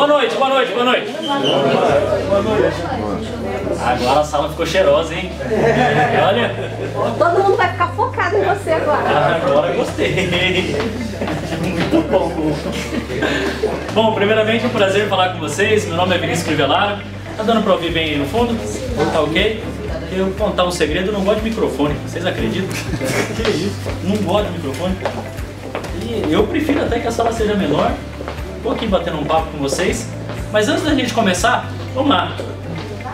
Boa noite, boa noite, boa noite. Boa noite. Agora a sala ficou cheirosa, hein? Olha. Todo mundo vai ficar focado em você agora. Agora gostei. Muito bom. Bom, primeiramente é um prazer falar com vocês. Meu nome é Vinícius Crivellaro. Tá dando pra ouvir bem aí no fundo? Tá ok? Eu vou contar um segredo, eu não gosto de microfone. Vocês acreditam? Que isso? Não gosto de microfone. E eu prefiro até que a sala seja menor. Tô aqui batendo um papo com vocês. Mas antes da gente começar, vamos lá.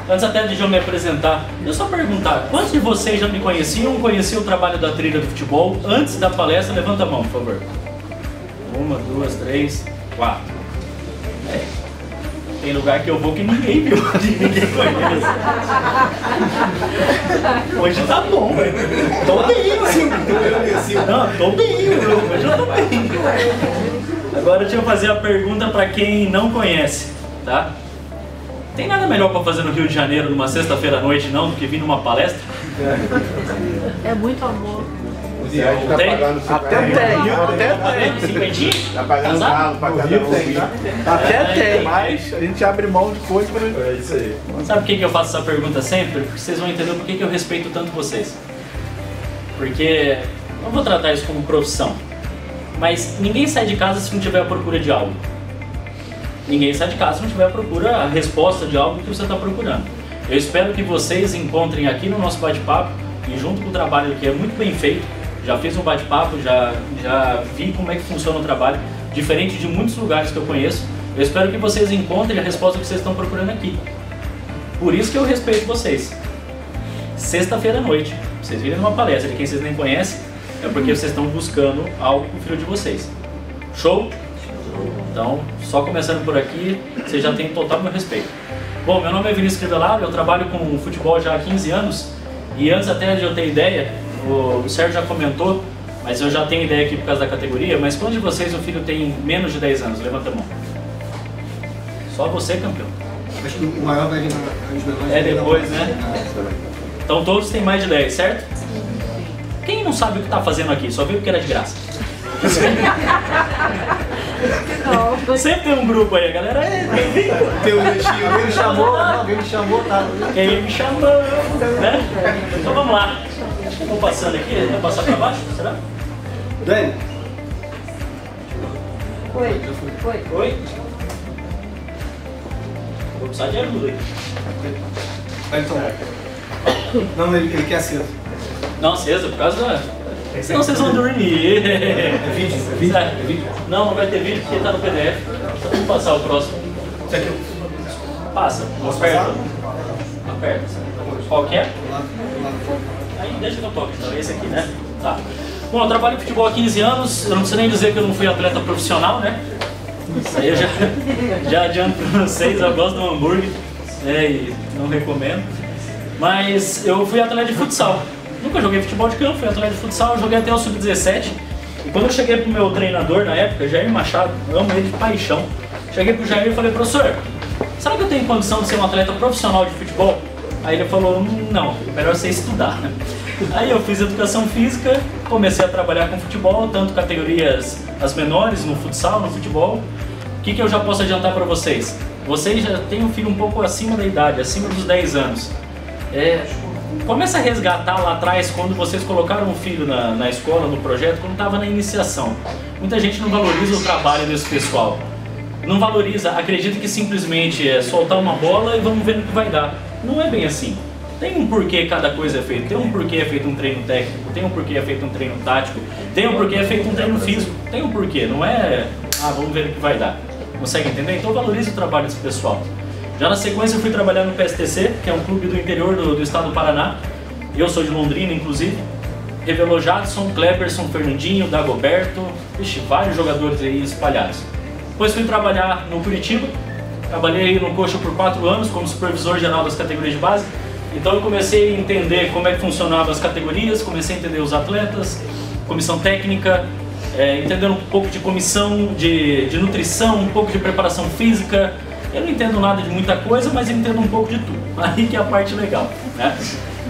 Antes até de eu me apresentar, deixa eu só perguntar. Quantos de vocês já me conheciam ou conheciam o trabalho da trilha do futebol antes da palestra? Levanta a mão, por favor. 1, 2, 3, 4. Tem lugar que eu vou que ninguém viu, ninguém conhece. Hoje tá bom, velho. Tô bem, assim. Não, tô bem, hoje eu tô bem. Agora deixa eu fazer a pergunta pra quem não conhece, tá? Tem nada melhor pra fazer no Rio de Janeiro numa sexta-feira à noite, não, do que vir numa palestra? É muito amor. Até tem. Cinquentinho? Tá pagando calo pra cada um. Até tem, mas a gente abre mão de coisa pra... É isso aí. Sabe por que eu faço essa pergunta sempre? Porque vocês vão entender por que eu respeito tanto vocês. Porque, não vou tratar isso como profissão, mas ninguém sai de casa se não tiver a procura de algo. Ninguém sai de casa se não tiver a procura, a resposta de algo que você está procurando. Eu espero que vocês encontrem aqui no nosso bate-papo, e junto com o trabalho que é muito bem feito, já fiz um bate-papo, já vi como é que funciona o trabalho, diferente de muitos lugares que eu conheço. Eu espero que vocês encontrem a resposta que vocês estão procurando aqui. Por isso que eu respeito vocês. Sexta-feira à noite, vocês virem numa palestra de quem vocês nem conhecem, é porque vocês estão buscando algo para o filho de vocês. Show? Então, só começando por aqui, vocês já têm total meu respeito. Bom, meu nome é Vinícius Crivellaro, eu trabalho com futebol já há 15 anos, e antes até de eu ter ideia, o Sérgio já comentou, mas eu já tenho ideia aqui por causa da categoria, mas quantos de vocês o filho tem menos de 10 anos? Levanta a mão. Só você, campeão. Acho que o maior vai vir. É depois, né? Então todos têm mais de 10, certo? Quem não sabe o que está fazendo aqui? Só viu porque era de graça. Sempre tem um grupo aí, a galera. Tem um lanchinho, alguém me chamou, tá? Quem me chamou, né? Então vamos lá. Vou passando aqui, vou passar para baixo, será? Dani? Oi. Oi? Vou precisar de ajuda aí. Então. Não, ele quer aceso. Não, acesa, por causa da... Senão vocês vão dormir. É vídeo? É vídeo? Não vai ter vídeo porque tá no PDF. Só vamos passar o próximo. Isso aqui. Passa. Aperta. Aperta. Qual que é? Aí deixa que eu toque, então. Esse aqui, né? Tá. Bom, eu trabalho em futebol há 15 anos. Eu não preciso nem dizer que eu não fui atleta profissional, né? Isso aí eu já adianto pra vocês. Eu gosto do hambúrguer, e não recomendo. Mas eu fui atleta de futsal. Nunca joguei futebol de campo, fui atleta de futsal, eu joguei até o sub-17. E quando eu cheguei pro meu treinador na época, Jair Machado, eu amo ele de paixão. Cheguei pro Jair e falei, professor, será que eu tenho condição de ser um atleta profissional de futebol? Aí ele falou, não, melhor você estudar. Aí eu fiz educação física, comecei a trabalhar com futebol, tanto categorias as menores no futsal, no futebol. O que eu já posso adiantar para vocês? Vocês já têm um filho um pouco acima da idade, acima dos 10 anos. Começa a resgatar lá atrás, quando vocês colocaram o filho na escola, no projeto, quando estava na iniciação. Muita gente não valoriza o trabalho desse pessoal. Não valoriza, acredita que simplesmente é soltar uma bola e vamos ver no que vai dar. Não é bem assim. Tem um porquê cada coisa é feita. Tem um porquê é feito um treino técnico, tem um porquê é feito um treino tático, tem um porquê é feito um treino físico. Tem um porquê, não é, vamos ver no que vai dar. Consegue entender? Então valorize o trabalho desse pessoal. Já na sequência eu fui trabalhar no PSTC, que é um clube do interior do estado do Paraná. Eu sou de Londrina, inclusive. Revelou Jadson, Kleberson, Fernandinho, Dagoberto, vários jogadores aí espalhados. Depois fui trabalhar no Curitiba. Trabalhei no Coxa por 4 anos como supervisor geral das categorias de base. Então eu comecei a entender como é que funcionavam as categorias, comecei a entender os atletas, comissão técnica, entendendo um pouco de comissão de nutrição, um pouco de preparação física. Eu não entendo nada de muita coisa, mas entendo um pouco de tudo. Aí que é a parte legal, né?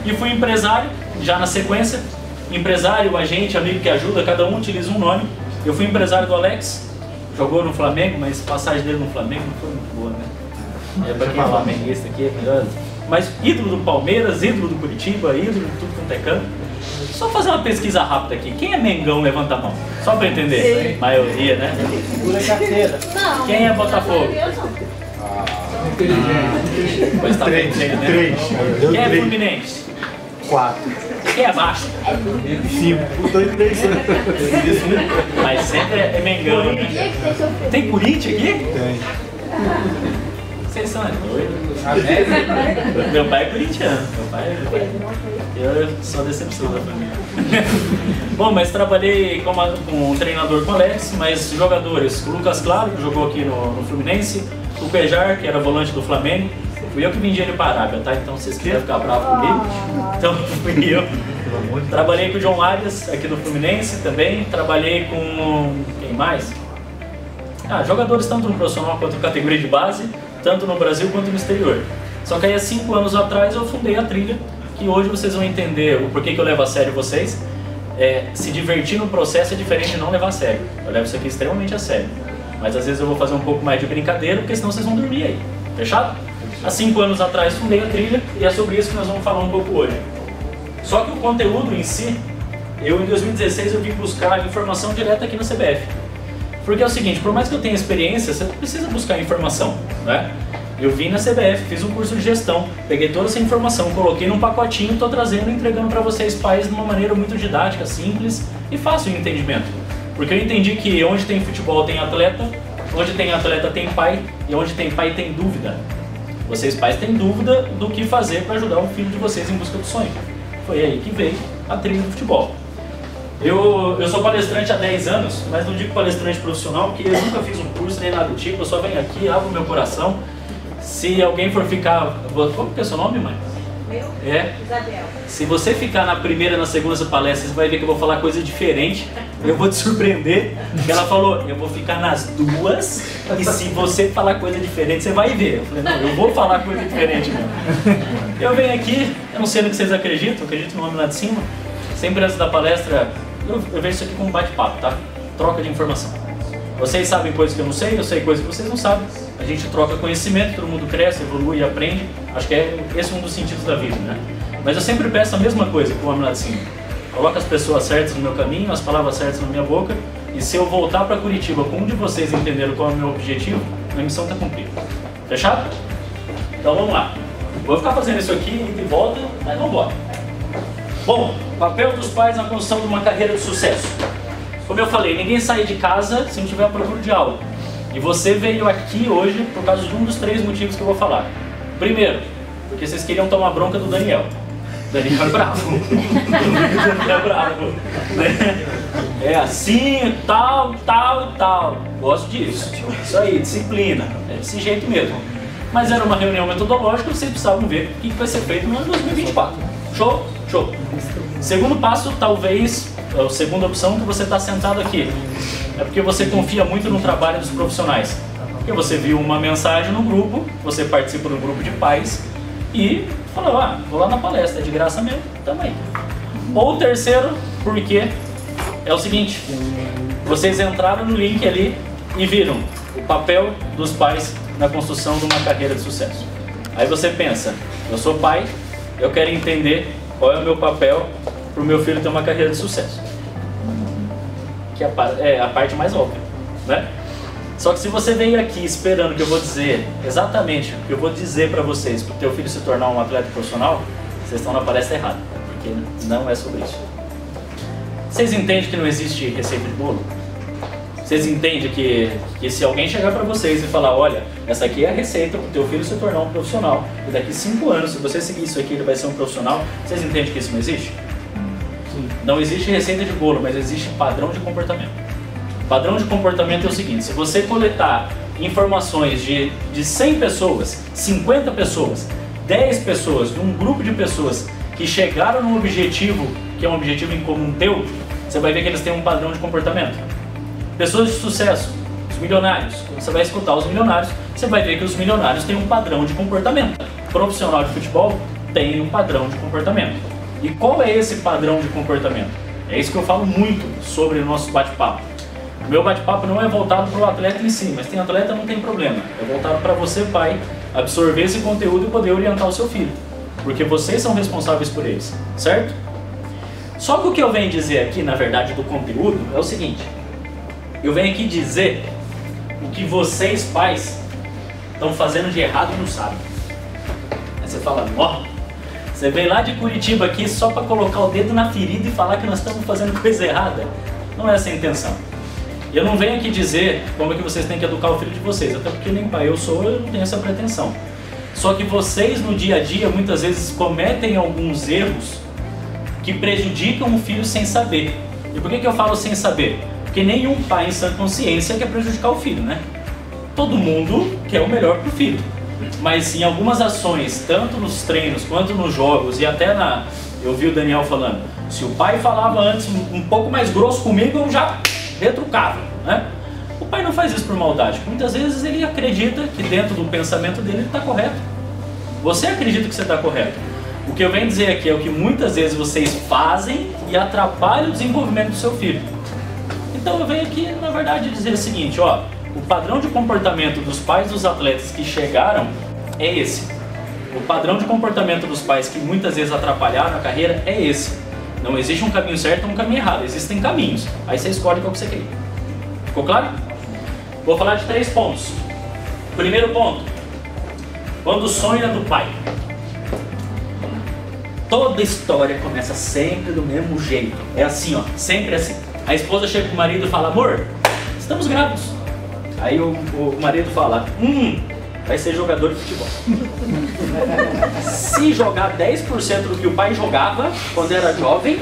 E fui empresário, já na sequência. Empresário, agente, amigo que ajuda, cada um utiliza um nome. Eu fui empresário do Alex, jogou no Flamengo, mas a passagem dele no Flamengo não foi muito boa, né? Pra quem é flamenguista aqui, é melhor. Mas ídolo do Palmeiras, ídolo do Curitiba, ídolo de tudo quanto é canto. Só fazer uma pesquisa rápida aqui. Quem é Mengão? Levanta a mão. Só pra entender. Sim. Maioria, né? Pura carteira. Quem é Botafogo? Pois tá bem, né? Quem é Fluminense? 4. Quem é Vasco? 5. 2 e 3. Mas sempre é Mengão, né? Tem Corinthians aqui? Tem. Vocês são doidos. Meu pai é corintiano. Meu pai é... Eu sou decepção da família. Bom, mas trabalhei com um treinador com o Alex, mas jogadores, o Lucas Claro, que jogou aqui no Fluminense, o Pejar, que era volante do Flamengo, fui eu que vendi ele para a Arábia, tá? Então vocês quiserem ficar bravos comigo, então fui eu. Trabalhei com o João Arias, aqui do Fluminense também, trabalhei com... quem mais? Jogadores tanto no profissional quanto na categoria de base, tanto no Brasil quanto no exterior. Só que aí há 5 anos atrás eu fundei a Trilha, que hoje vocês vão entender o porquê que eu levo a sério vocês. Se divertir no processo é diferente de não levar a sério. Eu levo isso aqui extremamente a sério. Mas às vezes eu vou fazer um pouco mais de brincadeira, porque senão vocês vão dormir aí. Fechado? Há 5 anos atrás fundei a Trilha e é sobre isso que nós vamos falar um pouco hoje. Só que o conteúdo em si, em 2016 eu vim buscar informação direta aqui na CBF. Porque é o seguinte, por mais que eu tenha experiência, você precisa buscar informação, né? Eu vim na CBF, fiz um curso de gestão, peguei toda essa informação, coloquei num pacotinho, estou trazendo e entregando para vocês pais de uma maneira muito didática, simples e fácil de entendimento. Porque eu entendi que onde tem futebol tem atleta, onde tem atleta tem pai e onde tem pai tem dúvida. Vocês pais têm dúvida do que fazer para ajudar o filho de vocês em busca do sonho. Foi aí que veio a Trilha do Futebol. Eu sou palestrante há 10 anos, mas não digo palestrante profissional, porque eu nunca fiz um curso nem nada do tipo, eu só venho aqui, abro meu coração. Se alguém for ficar... Qual que é o seu nome, mãe? Meu? Isabel. Se você ficar na primeira e na segunda palestra, você vai ver que eu vou falar coisa diferente. Eu vou te surpreender. Ela falou, eu vou ficar nas duas e se você falar coisa diferente, você vai ver. Eu falei, não, eu vou falar coisa diferente mesmo. Eu venho aqui, eu não sei no que vocês acreditam, acredito no nome lá de cima. Sempre antes da palestra, eu vejo isso aqui como um bate-papo, tá? Troca de informação. Vocês sabem coisas que eu não sei, eu sei coisas que vocês não sabem. A gente troca conhecimento, todo mundo cresce, evolui e aprende. Acho que esse é um dos sentidos da vida, né? Mas eu sempre peço a mesma coisa pro homem lá de cima. Coloca as pessoas certas no meu caminho, as palavras certas na minha boca. E se eu voltar para Curitiba com um de vocês entenderam qual é o meu objetivo, a missão está cumprida. Fechado? Então vamos lá. Vou ficar fazendo isso aqui de volta, mas vamos embora. Bom, papel dos pais na construção de uma carreira de sucesso. Como eu falei, ninguém sai de casa se não tiver a procura de algo. E você veio aqui hoje por causa de um dos 3 motivos que eu vou falar. Primeiro, porque vocês queriam tomar bronca do Daniel. O Daniel é bravo. O Daniel é bravo. Né? É assim, tal. Gosto disso. Isso aí, disciplina. É desse jeito mesmo. Mas era uma reunião metodológica e vocês precisavam ver o que vai ser feito no ano 2024. Show? Show. Segundo passo, talvez, a segunda opção, que você está sentado aqui. É porque você confia muito no trabalho dos profissionais. Porque você viu uma mensagem no grupo, você participa do grupo de pais e falou, vou lá na palestra, é de graça mesmo, tamo aí. Ou terceiro, porque é o seguinte, vocês entraram no link ali e viram o papel dos pais na construção de uma carreira de sucesso. Aí você pensa, eu sou pai, eu quero entender qual é o meu papel para o meu filho ter uma carreira de sucesso. Que é a parte mais óbvia, né? Só que se você veio aqui esperando que eu vou dizer exatamente o que eu vou dizer para vocês para o teu filho se tornar um atleta profissional, vocês estão na palestra errada, porque não é sobre isso. Vocês entendem que não existe receita de bolo? Vocês entendem que se alguém chegar para vocês e falar, olha, essa aqui é a receita para o teu filho se tornar um profissional, e daqui 5 anos, se você seguir isso aqui, ele vai ser um profissional, vocês entendem que isso não existe? Não existe receita de bolo, mas existe padrão de comportamento. Padrão de comportamento é o seguinte, se você coletar informações de 100 pessoas, 50 pessoas, 10 pessoas, de um grupo de pessoas que chegaram num objetivo, que é um objetivo em comum teu, você vai ver que eles têm um padrão de comportamento. Pessoas de sucesso, os milionários, quando você vai escutar os milionários, você vai ver que os milionários têm um padrão de comportamento. Profissional de futebol tem um padrão de comportamento. E qual é esse padrão de comportamento? É isso que eu falo muito sobre o nosso bate-papo. O meu bate-papo não é voltado para o atleta em si, mas tem atleta, não tem problema. É voltado para você, pai, absorver esse conteúdo e poder orientar o seu filho. Porque vocês são responsáveis por eles, certo? Só que o que eu venho dizer aqui, na verdade, do conteúdo, é o seguinte. Eu venho aqui dizer o que vocês, pais, estão fazendo de errado e não sabem. Aí você fala, ó, você veio lá de Curitiba aqui só para colocar o dedo na ferida e falar que nós estamos fazendo coisa errada. Não é essa a intenção. Eu não venho aqui dizer como é que vocês têm que educar o filho de vocês, até porque nem pai eu sou, eu não tenho essa pretensão. Só que vocês no dia a dia muitas vezes cometem alguns erros que prejudicam o filho sem saber. E por que eu falo sem saber? Porque nenhum pai em sã consciência quer prejudicar o filho, né? Todo mundo quer o melhor para o filho. Mas em algumas ações, tanto nos treinos quanto nos jogos e até na... Eu vi o Daniel falando, se o pai falava antes um pouco mais grosso comigo, eu já retrucava, né? O pai não faz isso por maldade. Muitas vezes ele acredita que dentro do pensamento dele ele está correto. Você acredita que você está correto. O que eu venho dizer aqui é o que muitas vezes vocês fazem e atrapalha o desenvolvimento do seu filho. Então eu venho aqui, na verdade, dizer o seguinte, ó, o padrão de comportamento dos pais dos atletas que chegaram é esse. O padrão de comportamento dos pais que muitas vezes atrapalharam a carreira é esse. Não existe um caminho certo ou um caminho errado, existem caminhos. Aí você escolhe qual que você quer. Ficou claro? Vou falar de 3 pontos. Primeiro ponto, quando o sonho é do pai. Toda história começa sempre do mesmo jeito. É assim, ó, sempre assim. A esposa chega pro marido e fala, amor, estamos grávidos. Aí o marido fala, vai ser jogador de futebol. Se jogar 10% do que o pai jogava quando era jovem,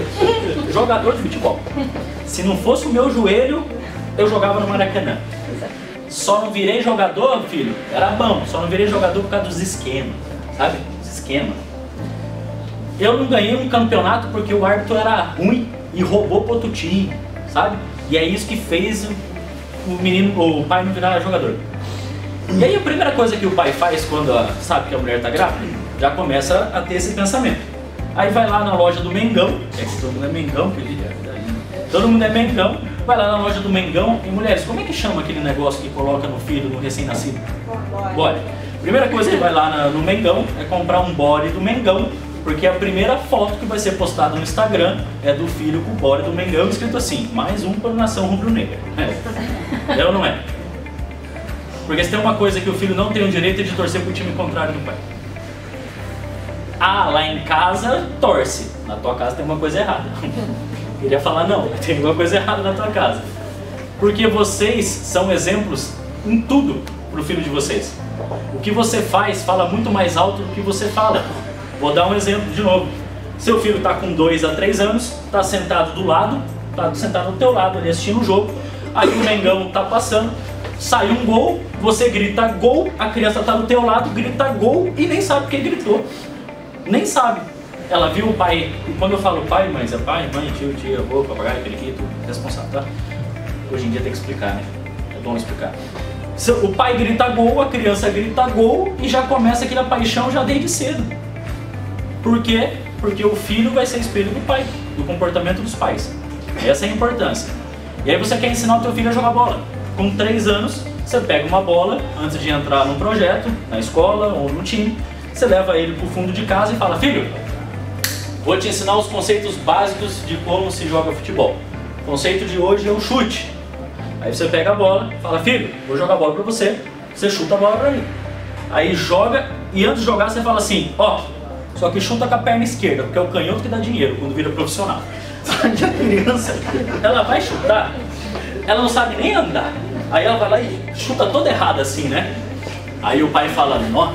jogador de futebol. Se não fosse o meu joelho, eu jogava no Maracanã. Só não virei jogador, filho, era bom, só não virei jogador por causa dos esquemas, sabe? Os esquemas. Eu não ganhei um campeonato porque o árbitro era ruim e roubou pro outro time, sabe? E é isso que fez o pai não virar jogador. E aí a primeira coisa que o pai faz quando sabe que a mulher tá grávida, já começa a ter esse pensamento. Aí vai lá na loja do Mengão, que todo mundo é Mengão, todo mundo é Mengão, vai lá na loja do Mengão e mulheres, como é que chama aquele negócio que coloca no filho, no recém-nascido? Body. Primeira coisa que vai lá no Mengão é comprar um body do Mengão, porque a primeira foto que vai ser postada no Instagram é do filho com o body do Mengão, escrito assim, mais um para a nação rubro-negra. É ou não é? Porque se tem uma coisa que o filho não tem o direito é de torcer pro time contrário do pai. Ah, lá em casa torce, na tua casa tem uma coisa errada. Queria falar, não, tem alguma coisa errada na tua casa. Porque vocês são exemplos em tudo pro filho de vocês. O que você faz fala muito mais alto do que você fala. Vou dar um exemplo de novo. Seu filho está com 2 a 3 anos, está sentado do lado, está sentado do teu lado ali assistindo o jogo, aí o Mengão está passando, sai um gol, você grita gol, a criança está do teu lado, grita gol e nem sabe quem gritou. Nem sabe. Ela viu o pai, e quando eu falo pai, mãe, é pai, mãe, tio, tia, avô, papagaio, periquito, responsável, tá? Hoje em dia tem que explicar, né? É bom explicar. O pai grita gol, a criança grita gol e já começa aquela paixão já desde cedo. Por quê? Porque o filho vai ser espelho do pai, do comportamento dos pais. Essa é a importância. E aí você quer ensinar o teu filho a jogar bola. Com 3 anos, você pega uma bola, antes de entrar num projeto, na escola ou no time, você leva ele pro fundo de casa e fala, filho, vou te ensinar os conceitos básicos de como se joga futebol. O conceito de hoje é o chute. Aí você pega a bola e fala, filho, vou jogar a bola pra você, você chuta a bola pra mim. Aí joga, e antes de jogar você fala assim, ó, só que chuta com a perna esquerda, porque é o canhoto que dá dinheiro quando vira profissional. Só que a criança, ela vai chutar, ela não sabe nem andar. Aí ela vai lá e chuta toda errada assim, né? Aí o pai fala, ó,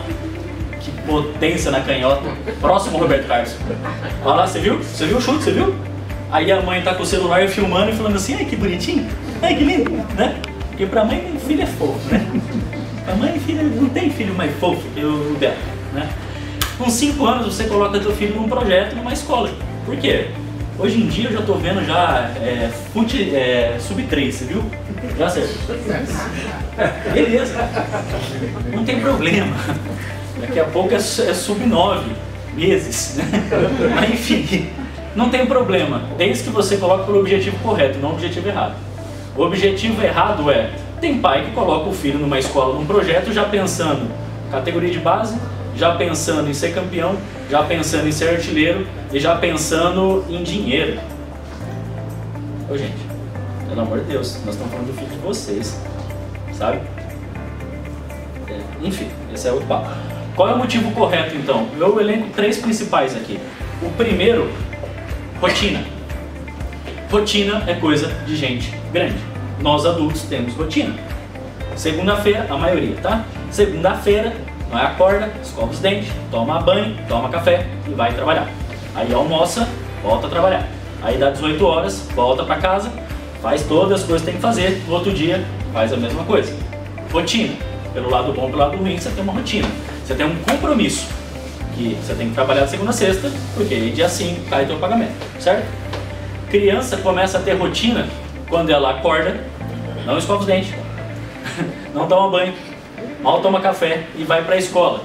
que potência na canhota. Próximo Roberto Carlos. Olha lá, você viu? Você viu o chute, você viu? Aí a mãe tá com o celular filmando e falando assim, ai que bonitinho, ai que lindo, né? Porque pra mãe filho é fofo, né? Pra mãe filho não tem filho mais fofo que o dela, né? Com 5 anos você coloca teu filho num projeto, numa escola. Por quê? Hoje em dia eu já tô vendo já sub-3, você viu? Já certo. Beleza. Não tem problema. Daqui a pouco é sub-9 meses, né? Mas enfim, não tem problema. Desde que você coloque pelo objetivo correto, não o objetivo errado. O objetivo errado é, tem pai que coloca o filho numa escola, num projeto, já pensando em categoria de base, já pensando em ser campeão, já pensando em ser artilheiro e já pensando em dinheiro. Ô gente, pelo amor de Deus, nós estamos falando do filho de vocês, sabe? Enfim, esse é o papo. Qual é o motivo correto então? Eu elenco 3 principais aqui. O primeiro, rotina. Rotina é coisa de gente grande. Nós adultos temos rotina. Segunda-feira, a maioria, tá? Segunda-feira, nós acorda, escova os dentes, toma banho, toma café e vai trabalhar. Aí almoça, volta a trabalhar. Aí dá 18 horas, volta para casa, faz todas as coisas que tem que fazer. No outro dia, faz a mesma coisa. Rotina. Pelo lado bom, pelo lado ruim, você tem uma rotina. Você tem um compromisso. Que você tem que trabalhar de segunda a sexta, porque aí dia 5 cai teu pagamento, certo? Criança começa a ter rotina quando ela acorda, não escova os dentes, não toma banho, mal toma café e vai para a escola.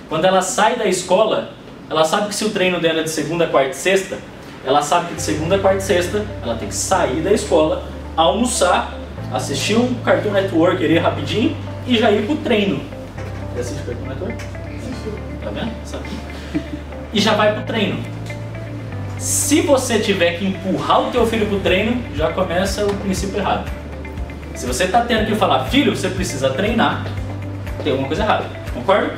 Quando ela sai da escola, ela sabe que se o treino dela é de segunda, quarta e sexta, ela sabe que de segunda, quarta e sexta ela tem que sair da escola, almoçar, assistir um Cartoon Network ali rapidinho e já ir pro treino. Você assiste Cartoon Network? Tá vendo? Sabe? E já vai pro treino. Se você tiver que empurrar o teu filho pro treino, já começa o princípio errado. Se você está tendo que falar, filho, você precisa treinar, tem alguma coisa errada. Concorda?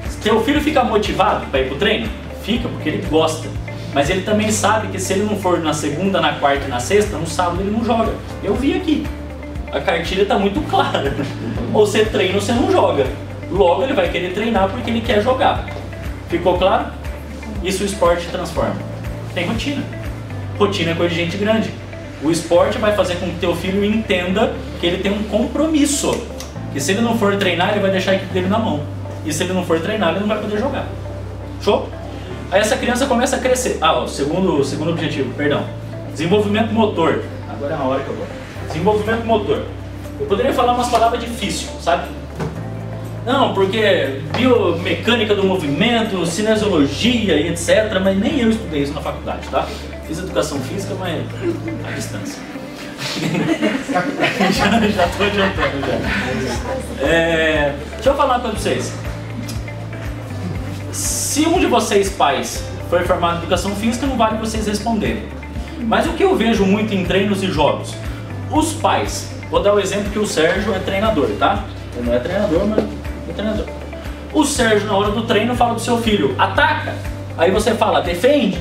Se teu filho fica motivado para ir pro treino, fica porque ele gosta. Mas ele também sabe que se ele não for na segunda, na quarta e na sexta, no sábado ele não joga. Eu vi aqui. A cartilha está muito clara. Ou você treina ou você não joga. Logo ele vai querer treinar porque ele quer jogar. Ficou claro? Isso o esporte transforma. Tem rotina. Rotina é coisa de gente grande. O esporte vai fazer com que teu filho entenda que ele tem um compromisso. Que se ele não for treinar, ele vai deixar a equipe dele na mão. E se ele não for treinar, ele não vai poder jogar. Show? Aí essa criança começa a crescer. O segundo objetivo, perdão. Desenvolvimento motor. Agora é a hora que eu vou. Desenvolvimento motor. Eu poderia falar umas palavras difíceis, sabe? Não, porque biomecânica do movimento, cinesiologia e etc. Mas nem eu estudei isso na faculdade, tá? Fiz educação física, mas à distância. já estou adiantando já. Deixa eu falar uma coisa pra vocês. Se um de vocês, pais, foi formado em educação física, não vale vocês responderem. Mas o que eu vejo muito em treinos e jogos? Os pais, vou dar o exemplo que o Sérgio é treinador, tá? Ele não é treinador, mas é treinador. O Sérgio, na hora do treino, fala pro seu filho, ataca! Aí você fala, defende!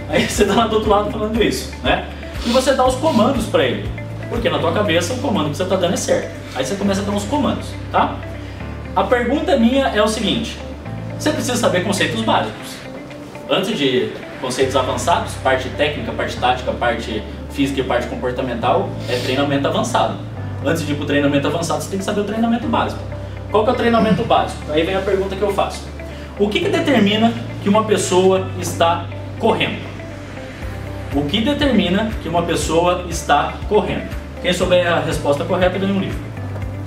Aí você tá lá do outro lado falando isso, né? E você dá os comandos para ele. Porque na tua cabeça o comando que você tá dando é certo. Aí você começa a dar os comandos, tá? A pergunta minha é o seguinte. Você precisa saber conceitos básicos. Antes de conceitos avançados, parte técnica, parte tática, parte física e parte comportamental, é treinamento avançado. Antes de ir para o treinamento avançado, você tem que saber o treinamento básico. Qual que é o treinamento básico? Aí vem a pergunta que eu faço. O que determina que uma pessoa está correndo? O que determina que uma pessoa está correndo? Quem souber a resposta correta ganha um livro.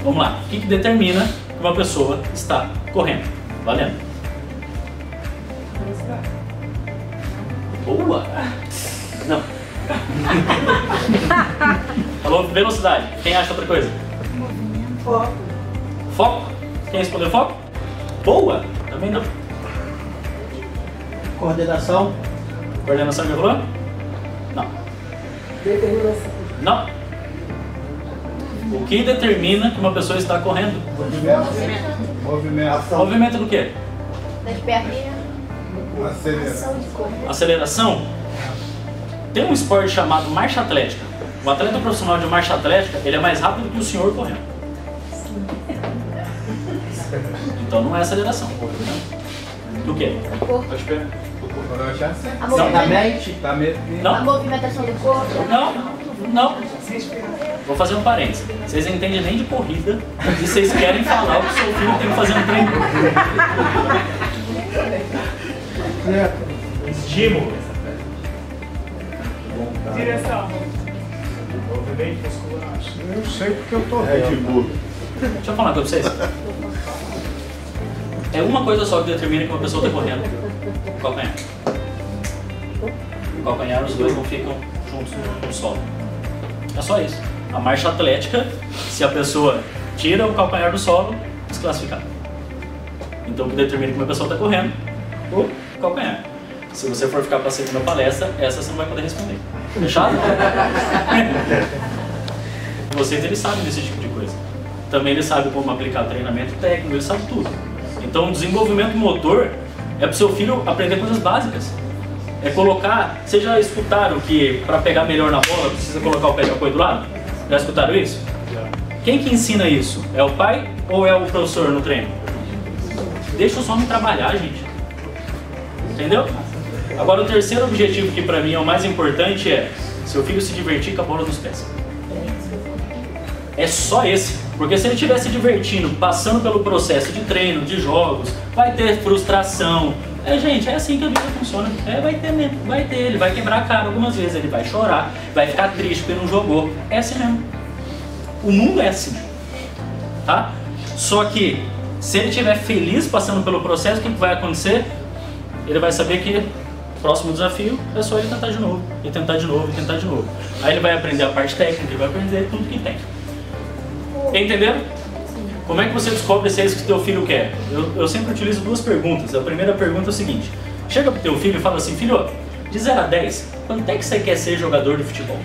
Vamos lá. O que determina que uma pessoa está correndo? Valendo. Boa! Não. Falou velocidade. Quem acha outra coisa? Foco. Foco? Quem respondeu foco? Boa! Também não. Coordenação. Coordenação já falou? Não. Determinação. Não. O que determina que uma pessoa está correndo? Movimento. Movimento do quê? Das perninhas. Aceleração. Aceleração. Tem um esporte chamado marcha atlética. O atleta profissional de marcha atlética, ele é mais rápido que o senhor correndo. Então não é aceleração. Do quê? As pernas. Eu já sei. A Exatamente. Tá meio... A movimentação do corpo. Não. Vou fazer um parênteses. Vocês não entendem nem de corrida e vocês querem falar o que o seu filho tem que fazer no treino. Estímulo. Direção. Movimento muscular. Eu sei porque eu tô vendo. Deixa eu falar com vocês. É uma coisa só que determina que uma pessoa está correndo. O calcanhar. O calcanhar, os dois não ficam juntos no solo. É só isso. A marcha atlética, se a pessoa tira o calcanhar do solo, desclassificado. Então o que determina como a pessoa está correndo? O calcanhar. Se você for ficar para a segunda palestra, essa você não vai poder responder. Fechado? Vocês, eles sabem desse tipo de coisa. Também eles sabem como aplicar treinamento técnico, eles sabem tudo. Então o desenvolvimento motor é para o seu filho aprender coisas básicas. É colocar, vocês já escutaram que para pegar melhor na bola precisa colocar o pé de apoio do lado? Já escutaram isso? Quem que ensina isso? É o pai ou é o professor no treino? Deixa o homem trabalhar, gente. Entendeu? Agora o terceiro objetivo, que para mim é o mais importante, é seu filho se divertir com a bola nos pés. É só esse. Porque se ele estiver se divertindo, passando pelo processo de treino, de jogos, vai ter frustração. Gente, é assim que a vida funciona. Vai ter mesmo, vai ter. Ele vai quebrar a cara algumas vezes, ele vai chorar, vai ficar triste porque não jogou. É assim mesmo. O mundo é assim. Tá? Só que, se ele estiver feliz passando pelo processo, o que vai acontecer? Ele vai saber que o próximo desafio é só ele tentar de novo, e tentar de novo, e tentar de novo. Aí ele vai aprender a parte técnica, ele vai aprender tudo que tem. Entenderam? Como é que você descobre se é isso que o teu filho quer? Eu sempre utilizo duas perguntas. A primeira pergunta é o seguinte: chega pro teu filho e fala assim, filho, de 0 a 10, quanto é que você quer ser jogador de futebol?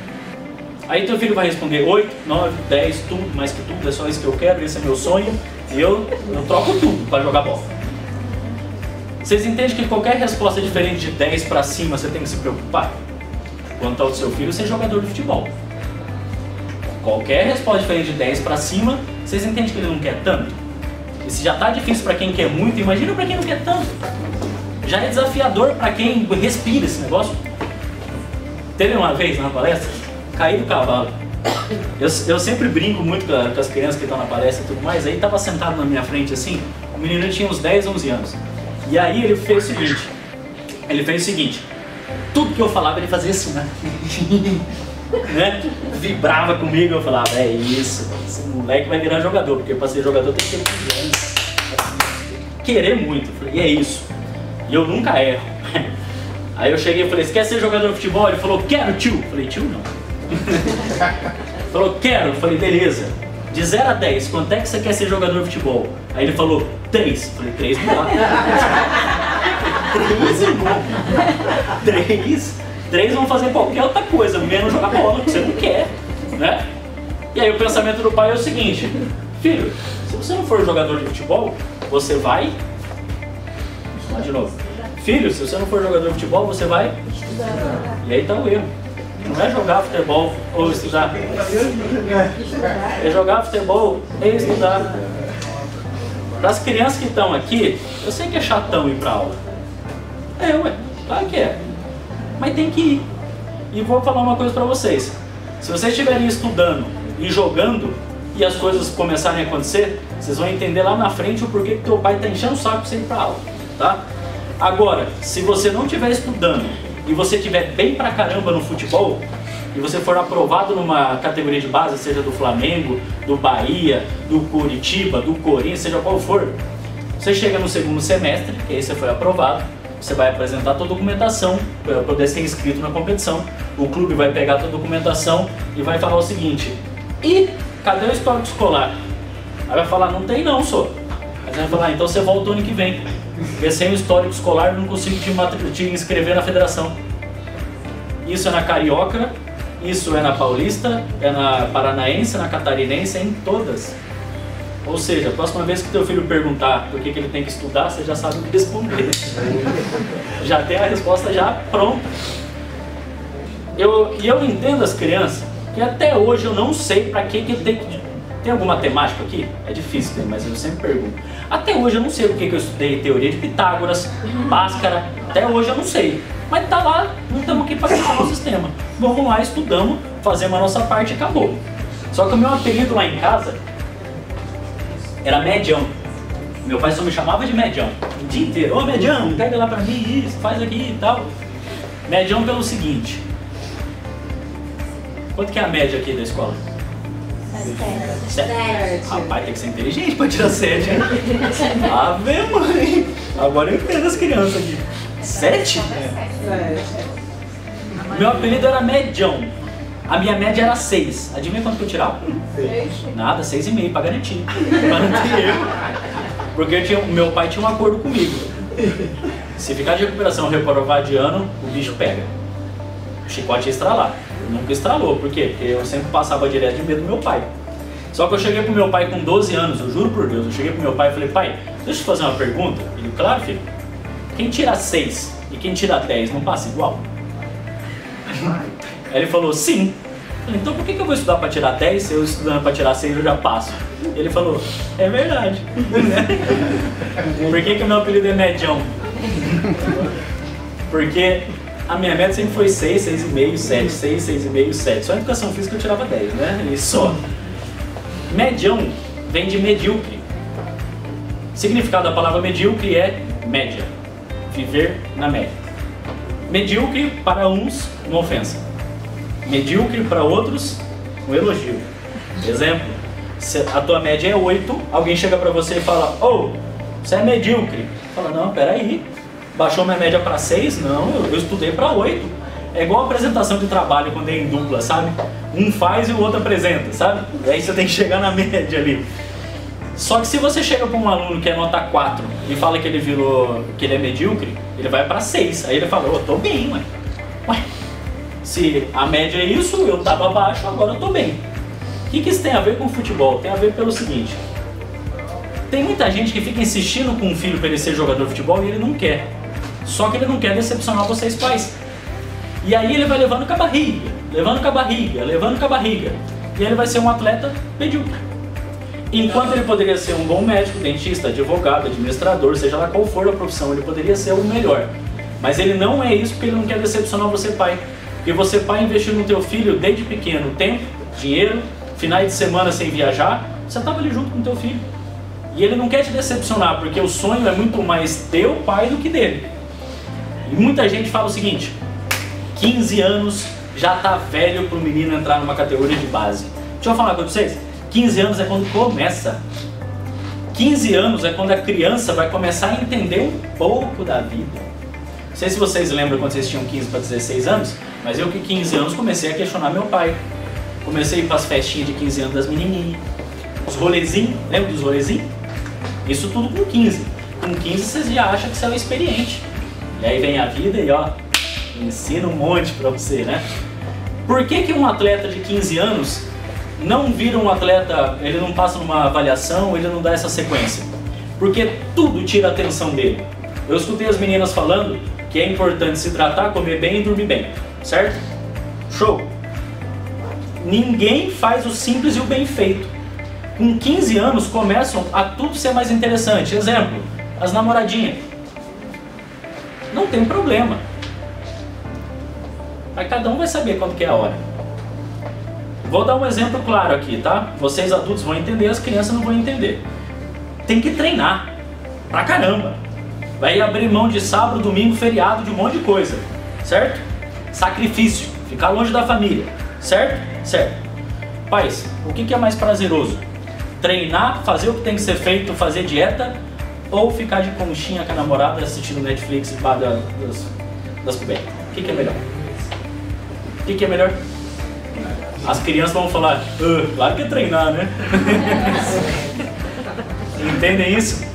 Aí teu filho vai responder 8, 9, 10, tudo, mais que tudo, é só isso que eu quero, esse é meu sonho, e eu troco tudo para jogar bola. Vocês entendem que qualquer resposta diferente de 10 para cima você tem que se preocupar? Quanto ao seu filho ser jogador de futebol. Qualquer resposta diferente de 10 para cima, vocês entendem que ele não quer tanto? E se já está difícil para quem quer muito, imagina para quem não quer tanto. Já é desafiador para quem respira esse negócio. Teve uma vez na palestra, caí do cavalo. Eu sempre brinco muito com as crianças que estão na palestra e tudo mais. Aí estava sentado na minha frente assim, o menino tinha uns 10, 11 anos. E aí ele fez o seguinte, tudo que eu falava ele fazia assim, né? Vibrava comigo, eu falava, é isso, esse moleque vai virar jogador, porque para ser jogador tem que ter confiança, querer muito. Eu falei, e é isso, e eu nunca erro. Aí eu cheguei e falei, você quer ser jogador de futebol? Ele falou, quero, tio. Eu falei, tio não. Falou, quero. Eu falei, beleza, de 0 a 10, quanto é que você quer ser jogador de futebol? Aí ele falou, 3. Eu falei, 3 não dá. 3 vão fazer qualquer outra coisa, menos jogar bola, que você não quer, né? E aí o pensamento do pai é o seguinte, filho, se você não for jogador de futebol, você vai... Vamos lá de novo. Filho, se você não for jogador de futebol, você vai... E aí está o erro. Não é jogar futebol ou estudar. É jogar futebol e estudar. Para as crianças que estão aqui, eu sei que é chatão ir para aula. Ué, claro que é. Mas tem que ir. E vou falar uma coisa para vocês. Se vocês estiverem estudando e jogando e as coisas começarem a acontecer, vocês vão entender lá na frente o porquê que teu pai está enchendo o saco para você ir para aula, tá? Agora, se você não estiver estudando e você estiver bem pra caramba no futebol e você for aprovado numa categoria de base, seja do Flamengo, do Bahia, do Curitiba, do Corinthians, seja qual for, você chega no segundo semestre, que aí você foi aprovado, você vai apresentar a tua documentação para poder ser inscrito na competição. O clube vai pegar a tua documentação e vai falar o seguinte: e cadê o histórico escolar? Aí vai falar, não tem não, só. Aí você vai falar, então você volta o ano que vem. Porque sem o histórico escolar eu não consigo te inscrever na federação. Isso é na Carioca, isso é na Paulista, é na Paranaense, na Catarinense, é em todas. Ou seja, a próxima vez que teu filho perguntar por que ele tem que estudar, você já sabe o que responder. Já tem a resposta já pronta. Eu entendo as crianças, que até hoje eu não sei para que ele tem que... Tem alguma temática aqui? É difícil, mas eu sempre pergunto. Até hoje eu não sei o que eu estudei, teoria de Pitágoras, Bhaskara, até hoje eu não sei. Mas tá lá, não estamos aqui para pensar no sistema. Vamos lá, estudamos, fazemos a nossa parte e acabou. Só que o meu apelido lá em casa era Medião. Meu pai só me chamava de Medião. O dia inteiro, ô Medião, pega lá pra mim, isso, faz aqui e tal. Medião pelo seguinte. Quanto que é a média aqui da escola? 7. Rapaz, tem que ser inteligente pra tirar 7, hein? Ave mãe! Agora eu entendo as crianças aqui. 7? Meu apelido era Medião. A minha média era 6. Adivinha quanto que eu tirava? Nada, 6,5 para garantir. Para não ter erro. Porque meu pai tinha um acordo comigo. Se ficar de recuperação e reprovar de ano, o bicho pega. O chicote ia estralar. Nunca estralou. Por quê? Porque eu sempre passava direto de medo do meu pai. Só que eu cheguei pro meu pai com 12 anos, eu juro por Deus, eu cheguei pro meu pai e falei, pai, deixa eu te fazer uma pergunta. Ele, claro, filho. Quem tira 6 e quem tira 10 não passa igual? Aí ele falou, sim. Eu falei, então por que eu vou estudar para tirar 10 se eu estudando para tirar 6 eu já passo? Ele falou, é verdade. Por que o meu apelido é Medião? Porque a minha média sempre foi 6, 6,5, 7, 6, 6,5, 7. Só em educação física eu tirava 10, né? E só. Medião vem de medíocre. O significado da palavra medíocre é média. Viver na média. Medíocre para uns, uma ofensa. Medíocre para outros, um elogio. Exemplo, se a tua média é 8, alguém chega para você e fala, oh, você é medíocre. Fala, não, peraí, baixou minha média para 6? Não, eu estudei para 8. É igual a apresentação de trabalho quando é em dupla, sabe? Um faz e o outro apresenta, sabe? E aí você tem que chegar na média ali. Só que se você chega para um aluno que é nota 4 e fala que ele é medíocre, ele vai para 6. Aí ele fala, eu tô bem, ué. Se a média é isso, eu tava baixo, agora eu tô bem. O que isso tem a ver com futebol? Tem a ver pelo seguinte. Tem muita gente que fica insistindo com um filho para ele ser jogador de futebol e ele não quer. Só que ele não quer decepcionar vocês pais. E aí ele vai levando com a barriga, levando com a barriga, levando com a barriga. E aí ele vai ser um atleta medíocre. Enquanto ele poderia ser um bom médico, dentista, advogado, administrador, seja lá qual for a profissão, ele poderia ser o melhor. Mas ele não é isso porque ele não quer decepcionar você pai. Porque você pai investiu no teu filho desde pequeno tempo, dinheiro, finais de semana sem viajar, você estava ali junto com o teu filho. E ele não quer te decepcionar porque o sonho é muito mais teu pai do que dele. E muita gente fala o seguinte, 15 anos já tá velho para o menino entrar numa categoria de base. Deixa eu falar com vocês, 15 anos é quando começa. 15 anos é quando a criança vai começar a entender um pouco da vida. Não sei se vocês lembram quando vocês tinham 15 para 16 anos, mas eu com 15 anos comecei a questionar meu pai. Comecei a ir para as festinhas de 15 anos das menininhas. Os rolezinhos, lembra dos rolezinhos? Isso tudo com 15. Com 15 você já acha que você é um experiente. E aí vem a vida e ó, ensina um monte pra você, né? Por que um atleta de 15 anos não vira um atleta, ele não passa numa avaliação, ele não dá essa sequência? Porque tudo tira a atenção dele. Eu escutei as meninas falando que é importante se hidratar, comer bem e dormir bem, certo? Show! Ninguém faz o simples e o bem feito. Com 15 anos começam a tudo ser mais interessante. Exemplo, as namoradinhas. Não tem problema. Mas cada um vai saber quando que é a hora. Vou dar um exemplo claro aqui, tá? Vocês adultos vão entender, as crianças não vão entender. Tem que treinar. Pra caramba. Vai abrir mão de sábado, domingo, feriado, de um monte de coisa. Certo? Sacrifício. Ficar longe da família. Certo? Certo. Pais, o que é mais prazeroso? Treinar, fazer o que tem que ser feito, fazer dieta, ou ficar de conchinha com a namorada assistindo Netflix e pá das cobertas? O que é melhor? O que é melhor? As crianças vão falar, claro que é treinar, né? Entendem isso?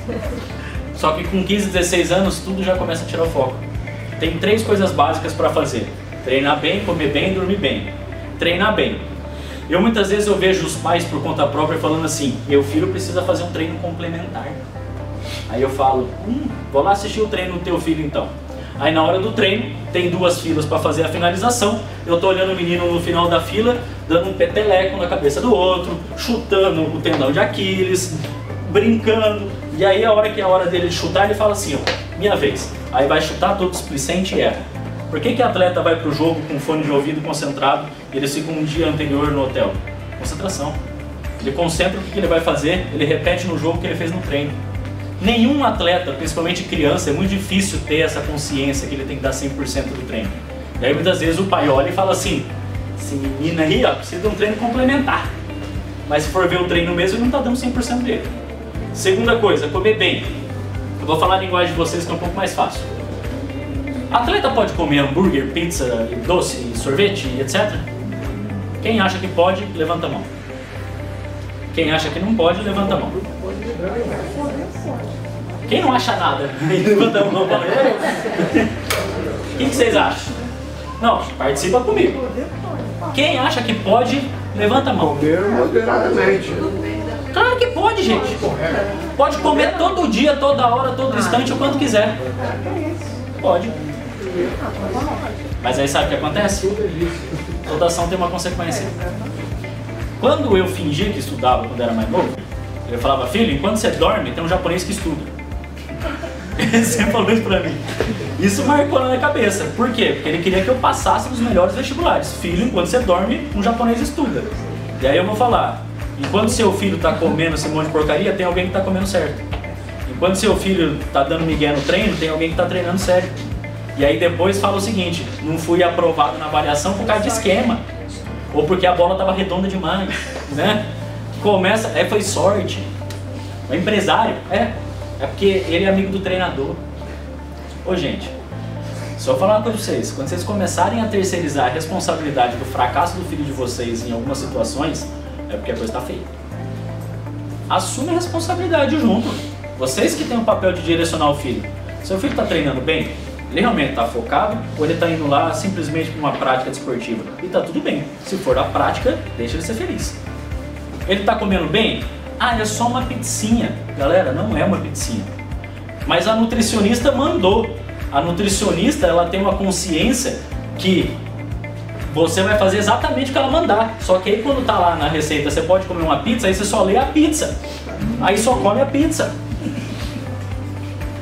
Só que com 15, 16 anos, tudo já começa a tirar o foco. Tem 3 coisas básicas para fazer. Treinar bem, comer bem e dormir bem. Treinar bem. Muitas vezes eu vejo os pais por conta própria falando assim, meu filho precisa fazer um treino complementar. Aí eu falo, vou lá assistir o treino do teu filho então. Aí na hora do treino, tem 2 filas para fazer a finalização, eu tô olhando o menino no final da fila, dando um peteleco na cabeça do outro, chutando o tendão de Aquiles, brincando, e aí a hora que é a hora dele de chutar, ele fala assim, ó, minha vez. Aí vai chutar todo displicente e erra. Por que atleta vai pro jogo com fone de ouvido concentrado e ele fica um dia anterior no hotel? Concentração. Ele concentra o que ele vai fazer, ele repete no jogo o que ele fez no treino. Nenhum atleta, principalmente criança, é muito difícil ter essa consciência que ele tem que dar 100% do treino. E aí muitas vezes o pai olha e fala assim, esse menino aí ó, precisa de um treino complementar. Mas se for ver o treino mesmo, ele não está dando 100% dele. Segunda coisa, comer bem. Eu vou falar a linguagem de vocês que é um pouco mais fácil. Atleta pode comer hambúrguer, pizza, doce, sorvete, etc? Quem acha que pode, levanta a mão. Quem acha que não pode, levanta a mão. Quem não acha nada, levanta a mão. O que vocês acham? Não, participa comigo. Quem acha que pode, levanta a mão. Comer moderadamente. Claro que pode, gente. Pode comer todo dia, toda hora, todo instante, o quanto quiser. Pode. Mas aí sabe o que acontece? Toda ação tem uma consequência. Quando eu fingia que estudava quando era mais novo, eu falava, filho, enquanto você dorme, tem um japonês que estuda. Ele sempre falou isso pra mim. Isso marcou na minha cabeça. Por quê? Porque ele queria que eu passasse nos melhores vestibulares. Filho, enquanto você dorme, um japonês estuda. E aí eu vou falar, enquanto seu filho tá comendo esse monte de porcaria, tem alguém que tá comendo certo. Enquanto seu filho tá dando migué no treino, tem alguém que tá treinando sério. E aí depois fala o seguinte, não fui aprovado na avaliação por causa de esquema. Ou porque a bola tava redonda demais, né? Começa, foi sorte. O empresário, é porque ele é amigo do treinador. Ô gente, só vou falar uma coisa pra vocês, quando vocês começarem a terceirizar a responsabilidade do fracasso do filho de vocês em algumas situações, é porque a coisa tá feia. Assume a responsabilidade junto. Vocês que têm o papel de direcionar o filho. Seu filho tá treinando bem? Ele realmente está focado ou ele está indo lá simplesmente para uma prática desportiva? E está tudo bem. Se for da prática, deixa ele ser feliz. Ele está comendo bem? Ah, é só uma pizzinha. Galera, não é uma pizzinha. Mas a nutricionista mandou. A nutricionista, ela tem uma consciência que você vai fazer exatamente o que ela mandar. Só que aí quando tá lá na receita, você pode comer uma pizza, aí você só lê a pizza. Aí só come a pizza.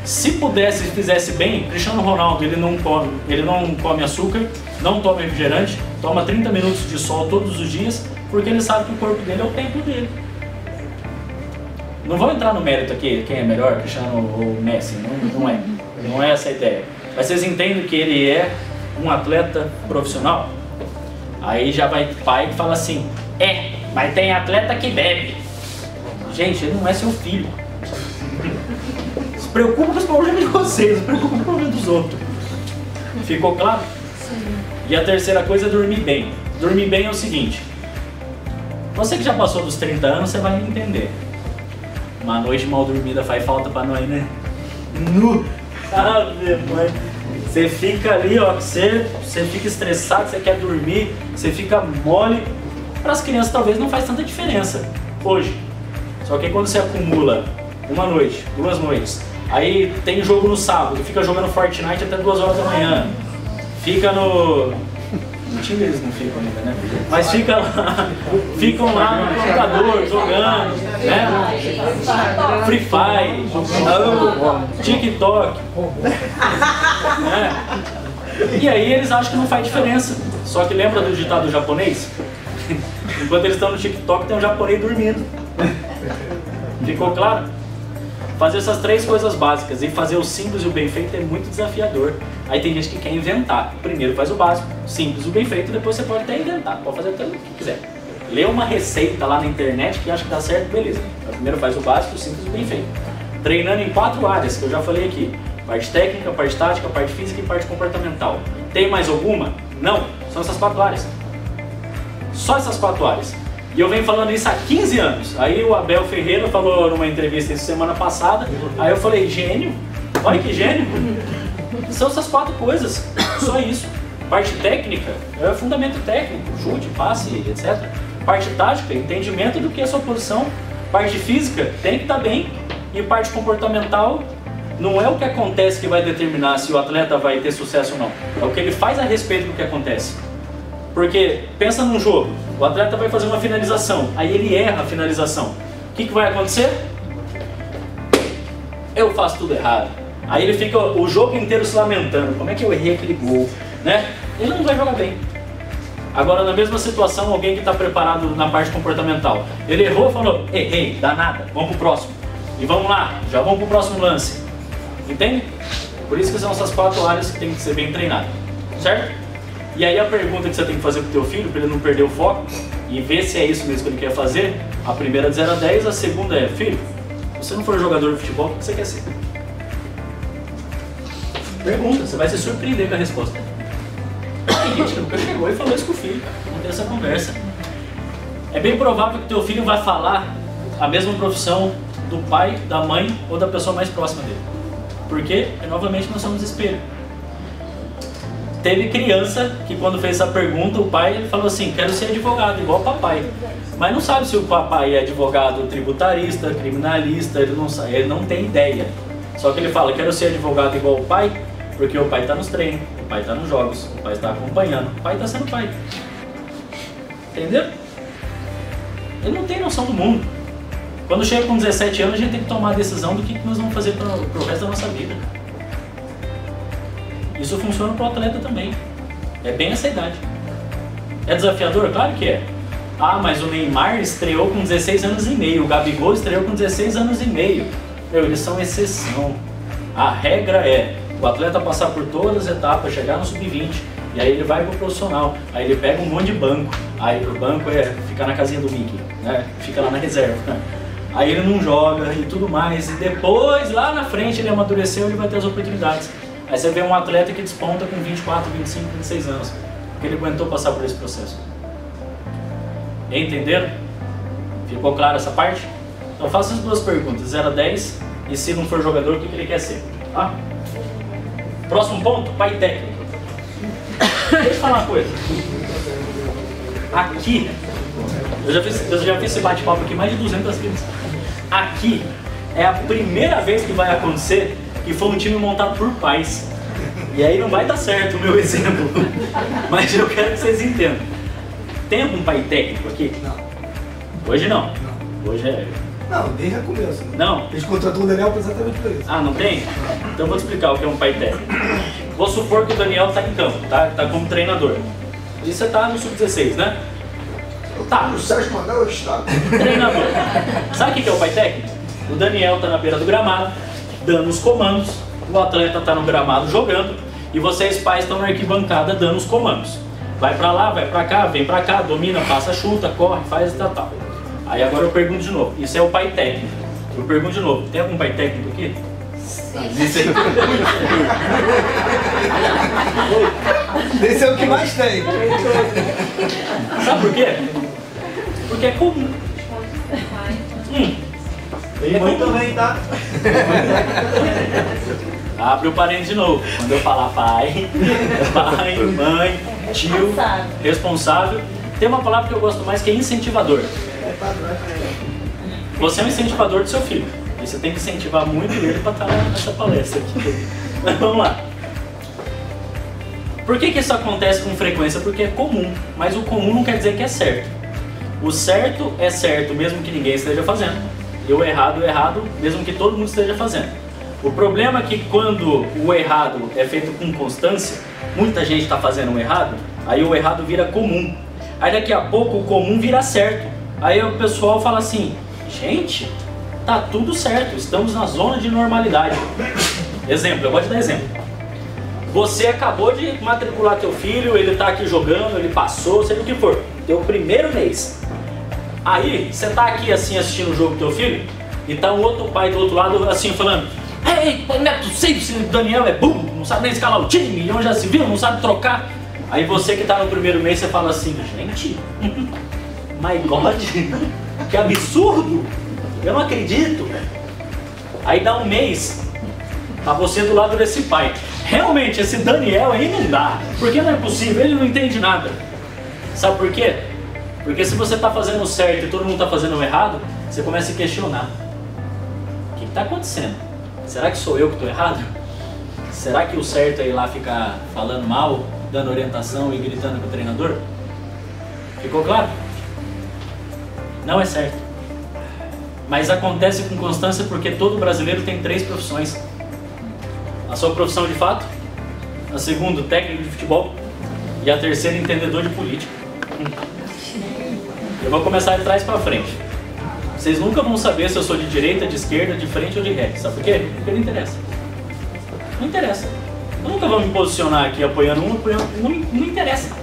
Se pudesse e fizesse bem, Cristiano Ronaldo ele não come açúcar, não toma refrigerante, toma 30 minutos de sol todos os dias, porque ele sabe que o corpo dele é o templo dele. Não vou entrar no mérito aqui, quem é melhor, Cristiano ou Messi, não é essa a ideia. Mas vocês entendem que ele é um atleta profissional? Aí já vai pai que fala assim, mas tem atleta que bebe. Gente, ele não é seu filho. Se preocupa com os problemas de vocês, se preocupa com os problemas dos outros. Ficou claro? Sim. E a terceira coisa é dormir bem. Dormir bem é o seguinte, você que já passou dos 30 anos, você vai entender. Uma noite mal dormida faz falta pra nós, né? Sabe, mãe? Você fica ali, ó, você fica estressado, você quer dormir, você fica mole. Para as crianças talvez não faz tanta diferença hoje. Só que quando você acumula uma noite, 2 noites, aí tem jogo no sábado, fica jogando Fortnite até 2 horas da manhã, fica no time eles não ficam ainda, né? Mas ficam lá no computador jogando, né? Free Fire, TikTok, né? E aí eles acham que não faz diferença. Só que lembra do ditado japonês? Enquanto eles estão no TikTok tem um japonês dormindo. Ficou claro? Fazer essas 3 coisas básicas e fazer o simples e o bem feito é muito desafiador. Aí tem gente que quer inventar. Primeiro faz o básico, simples e o bem feito, depois você pode até inventar. Pode fazer até o que quiser. Lê uma receita lá na internet que acha que dá certo, beleza. Mas primeiro faz o básico, o simples e o bem feito. Treinando em 4 áreas que eu já falei aqui. Parte técnica, parte tática, parte física e parte comportamental. Tem mais alguma? Não. São essas 4 áreas. Só essas 4 áreas. E eu venho falando isso há 15 anos. Aí o Abel Ferreira falou numa entrevista essa semana passada. Aí eu falei, gênio? Olha que gênio! São essas 4 coisas. Só isso. Parte técnica é fundamento técnico, chute, passe, etc. Parte tática, entendimento do que é a sua posição. Parte física, tem que estar bem. E parte comportamental, não é o que acontece que vai determinar se o atleta vai ter sucesso ou não. É o que ele faz a respeito do que acontece. Porque, pensa num jogo, o atleta vai fazer uma finalização, aí ele erra a finalização. O que vai acontecer? Eu faço tudo errado. Aí ele fica o jogo inteiro se lamentando, como é que eu errei aquele gol, né? Ele não vai jogar bem. Agora, na mesma situação, alguém que está preparado na parte comportamental, ele errou e falou, errei, dá nada, vamos pro próximo. E vamos lá, já vamos pro próximo lance. Entende? Por isso que são essas 4 áreas que tem que ser bem treinado, certo? E aí a pergunta que você tem que fazer pro teu filho, para ele não perder o foco e ver se é isso mesmo que ele quer fazer, a primeira é de 0 a 10, a segunda é, filho, se você não for jogador de futebol, o que você quer ser? Pergunta, você vai se surpreender com a resposta. Tem gente que nunca chegou e falou isso com o filho, não tem essa conversa. é bem provável que teu filho vai falar a mesma profissão do pai, da mãe ou da pessoa mais próxima dele. Porque, novamente, nós somos espelho. Teve criança que quando fez essa pergunta, o pai ele falou assim, quero ser advogado, igual o papai. Mas não sabe se o papai é advogado tributarista, criminalista, ele não tem ideia. Só que ele fala, quero ser advogado igual o pai, porque o pai está nos treinos, o pai está nos jogos, o pai está acompanhando, o pai está sendo pai. Entendeu? Ele não tem noção do mundo. Quando chega com 17 anos, a gente tem que tomar a decisão do que nós vamos fazer pro resto da nossa vida. Isso funciona pro atleta também. É bem essa idade. É desafiador? Claro que é. Ah, mas o Neymar estreou com 16 anos e meio, o Gabigol estreou com 16 anos e meio. Eles são exceção. A regra é o atleta passar por todas as etapas, chegar no sub-20, e aí ele vai pro profissional, aí ele pega um monte de banco, aí pro banco é ficar na casinha do Mickey, né? Fica lá na reserva. Aí ele não joga e tudo mais, e depois, lá na frente, ele amadureceu, ele vai ter as oportunidades. Aí você vê um atleta que desponta com 24, 25, 26 anos, porque ele aguentou passar por esse processo. Entenderam? Ficou claro essa parte? Então faça as duas perguntas, 0 a 10, e se não for jogador, o que ele quer ser? Tá? Próximo ponto, pai técnico. Deixa eu falar uma coisa. Aqui, eu já fiz esse bate-papo aqui mais de 200 vezes. Aqui é a primeira vez que vai acontecer que foi um time montado por pais. E aí não vai dar certo o meu exemplo. Mas eu quero que vocês entendam. Tem algum pai técnico aqui? Não. Hoje não. Não. Hoje é... Não, desde o começo. Não? A gente contratou o Daniel exatamente por isso. Ah, não tem? Então eu vou te explicar o que é um pai técnico. Vou supor que o Daniel está em campo, tá como treinador. E você está no sub-16, né? Tá. O Sérgio Manuel está. Treinador. Sabe o que é o pai técnico? O Daniel está na beira do gramado, dando os comandos, o atleta está no gramado jogando, e vocês pais estão na arquibancada dando os comandos. Vai pra lá, vai pra cá, vem pra cá, domina, passa, chuta, corre, faz e tal. Aí agora eu pergunto de novo, isso é o pai técnico. Eu pergunto de novo, tem algum pai técnico aqui? Esse é o que mais tem. Sabe por quê? Porque é comum. Tem mãe também, tá? Abre o parênteses de novo. Quando eu falar pai, mãe, tio, responsável. Tem uma palavra que eu gosto mais que é incentivador. Você é um incentivador do seu filho. E você tem que incentivar muito ele para estar nessa palestra aqui. Vamos lá. Por que isso acontece com frequência? Porque é comum. Mas o comum não quer dizer que é certo. O certo é certo mesmo que ninguém esteja fazendo. E o errado é errado mesmo que todo mundo esteja fazendo. O problema é que quando o errado é feito com constância, muita gente está fazendo o errado, aí o errado vira comum. Aí daqui a pouco o comum vira certo. Aí o pessoal fala assim, gente, tá tudo certo, estamos na zona de normalidade. Exemplo, eu gosto de dar exemplo. Você acabou de matricular teu filho, ele tá aqui jogando, ele passou, seja o que for, teu primeiro mês. Aí, você tá aqui assim assistindo o jogo do teu filho, e tá um outro pai do outro lado assim falando, ei, não é possível, se o Daniel é burro, não sabe nem escalar o time, onde já se viu, não sabe trocar. Aí você que tá no primeiro mês, você fala assim, gente, my God, que absurdo, eu não acredito. Aí dá um mês, tá você do lado desse pai. Realmente, esse Daniel aí não dá, porque não é possível, ele não entende nada. Sabe por quê? Porque se você tá fazendo o certo e todo mundo tá fazendo o errado, você começa a se questionar. O que está acontecendo? Será que sou eu que estou errado? Será que o certo é ir lá ficar falando mal, dando orientação e gritando com o treinador? Ficou claro? Não é certo. Mas acontece com constância porque todo brasileiro tem 3 profissões. A sua profissão de fato, a segunda, técnico de futebol, e a terceira, entendedor de política. Eu vou começar de trás para frente. Vocês nunca vão saber se eu sou de direita, de esquerda, de frente ou de ré. Sabe por quê? Porque não interessa. Não interessa. Eu nunca vou me posicionar aqui apoiando um, apoiando... Não interessa.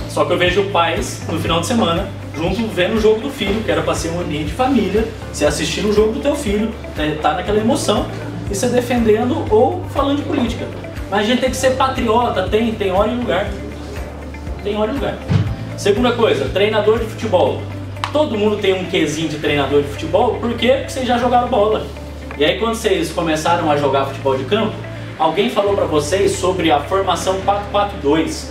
Só que eu vejo pais no final de semana, junto, vendo o jogo do filho, que era para ser um ambiente de família, você assistindo o jogo do teu filho, tá naquela emoção, e você defendendo ou falando de política. Mas a gente tem que ser patriota, tem hora e lugar. Tem hora e lugar. Segunda coisa, treinador de futebol. Todo mundo tem um quezinho de treinador de futebol, por quê? Porque vocês já jogaram bola. E aí quando vocês começaram a jogar futebol de campo, alguém falou para vocês sobre a formação 4-4-2.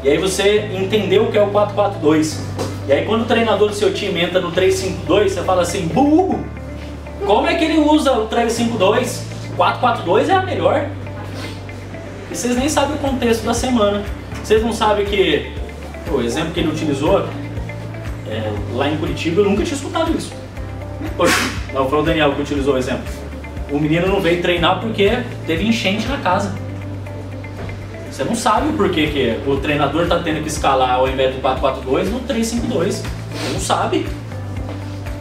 E aí você entendeu o que é o 4-4-2. E aí quando o treinador do seu time entra no 3-5-2, você fala assim, burro! Como é que ele usa o 3-5-2? 4-4-2 é a melhor. E vocês nem sabem o contexto da semana. Vocês não sabem que o exemplo que ele utilizou lá em Curitiba, eu nunca tinha escutado isso. Poxa, não, foi o Daniel que utilizou o exemplo. O menino não veio treinar porque teve enchente na casa. Você não sabe o porquê que o treinador está tendo que escalar ao invés do 4-4-2 no 3-5-2. Você não sabe.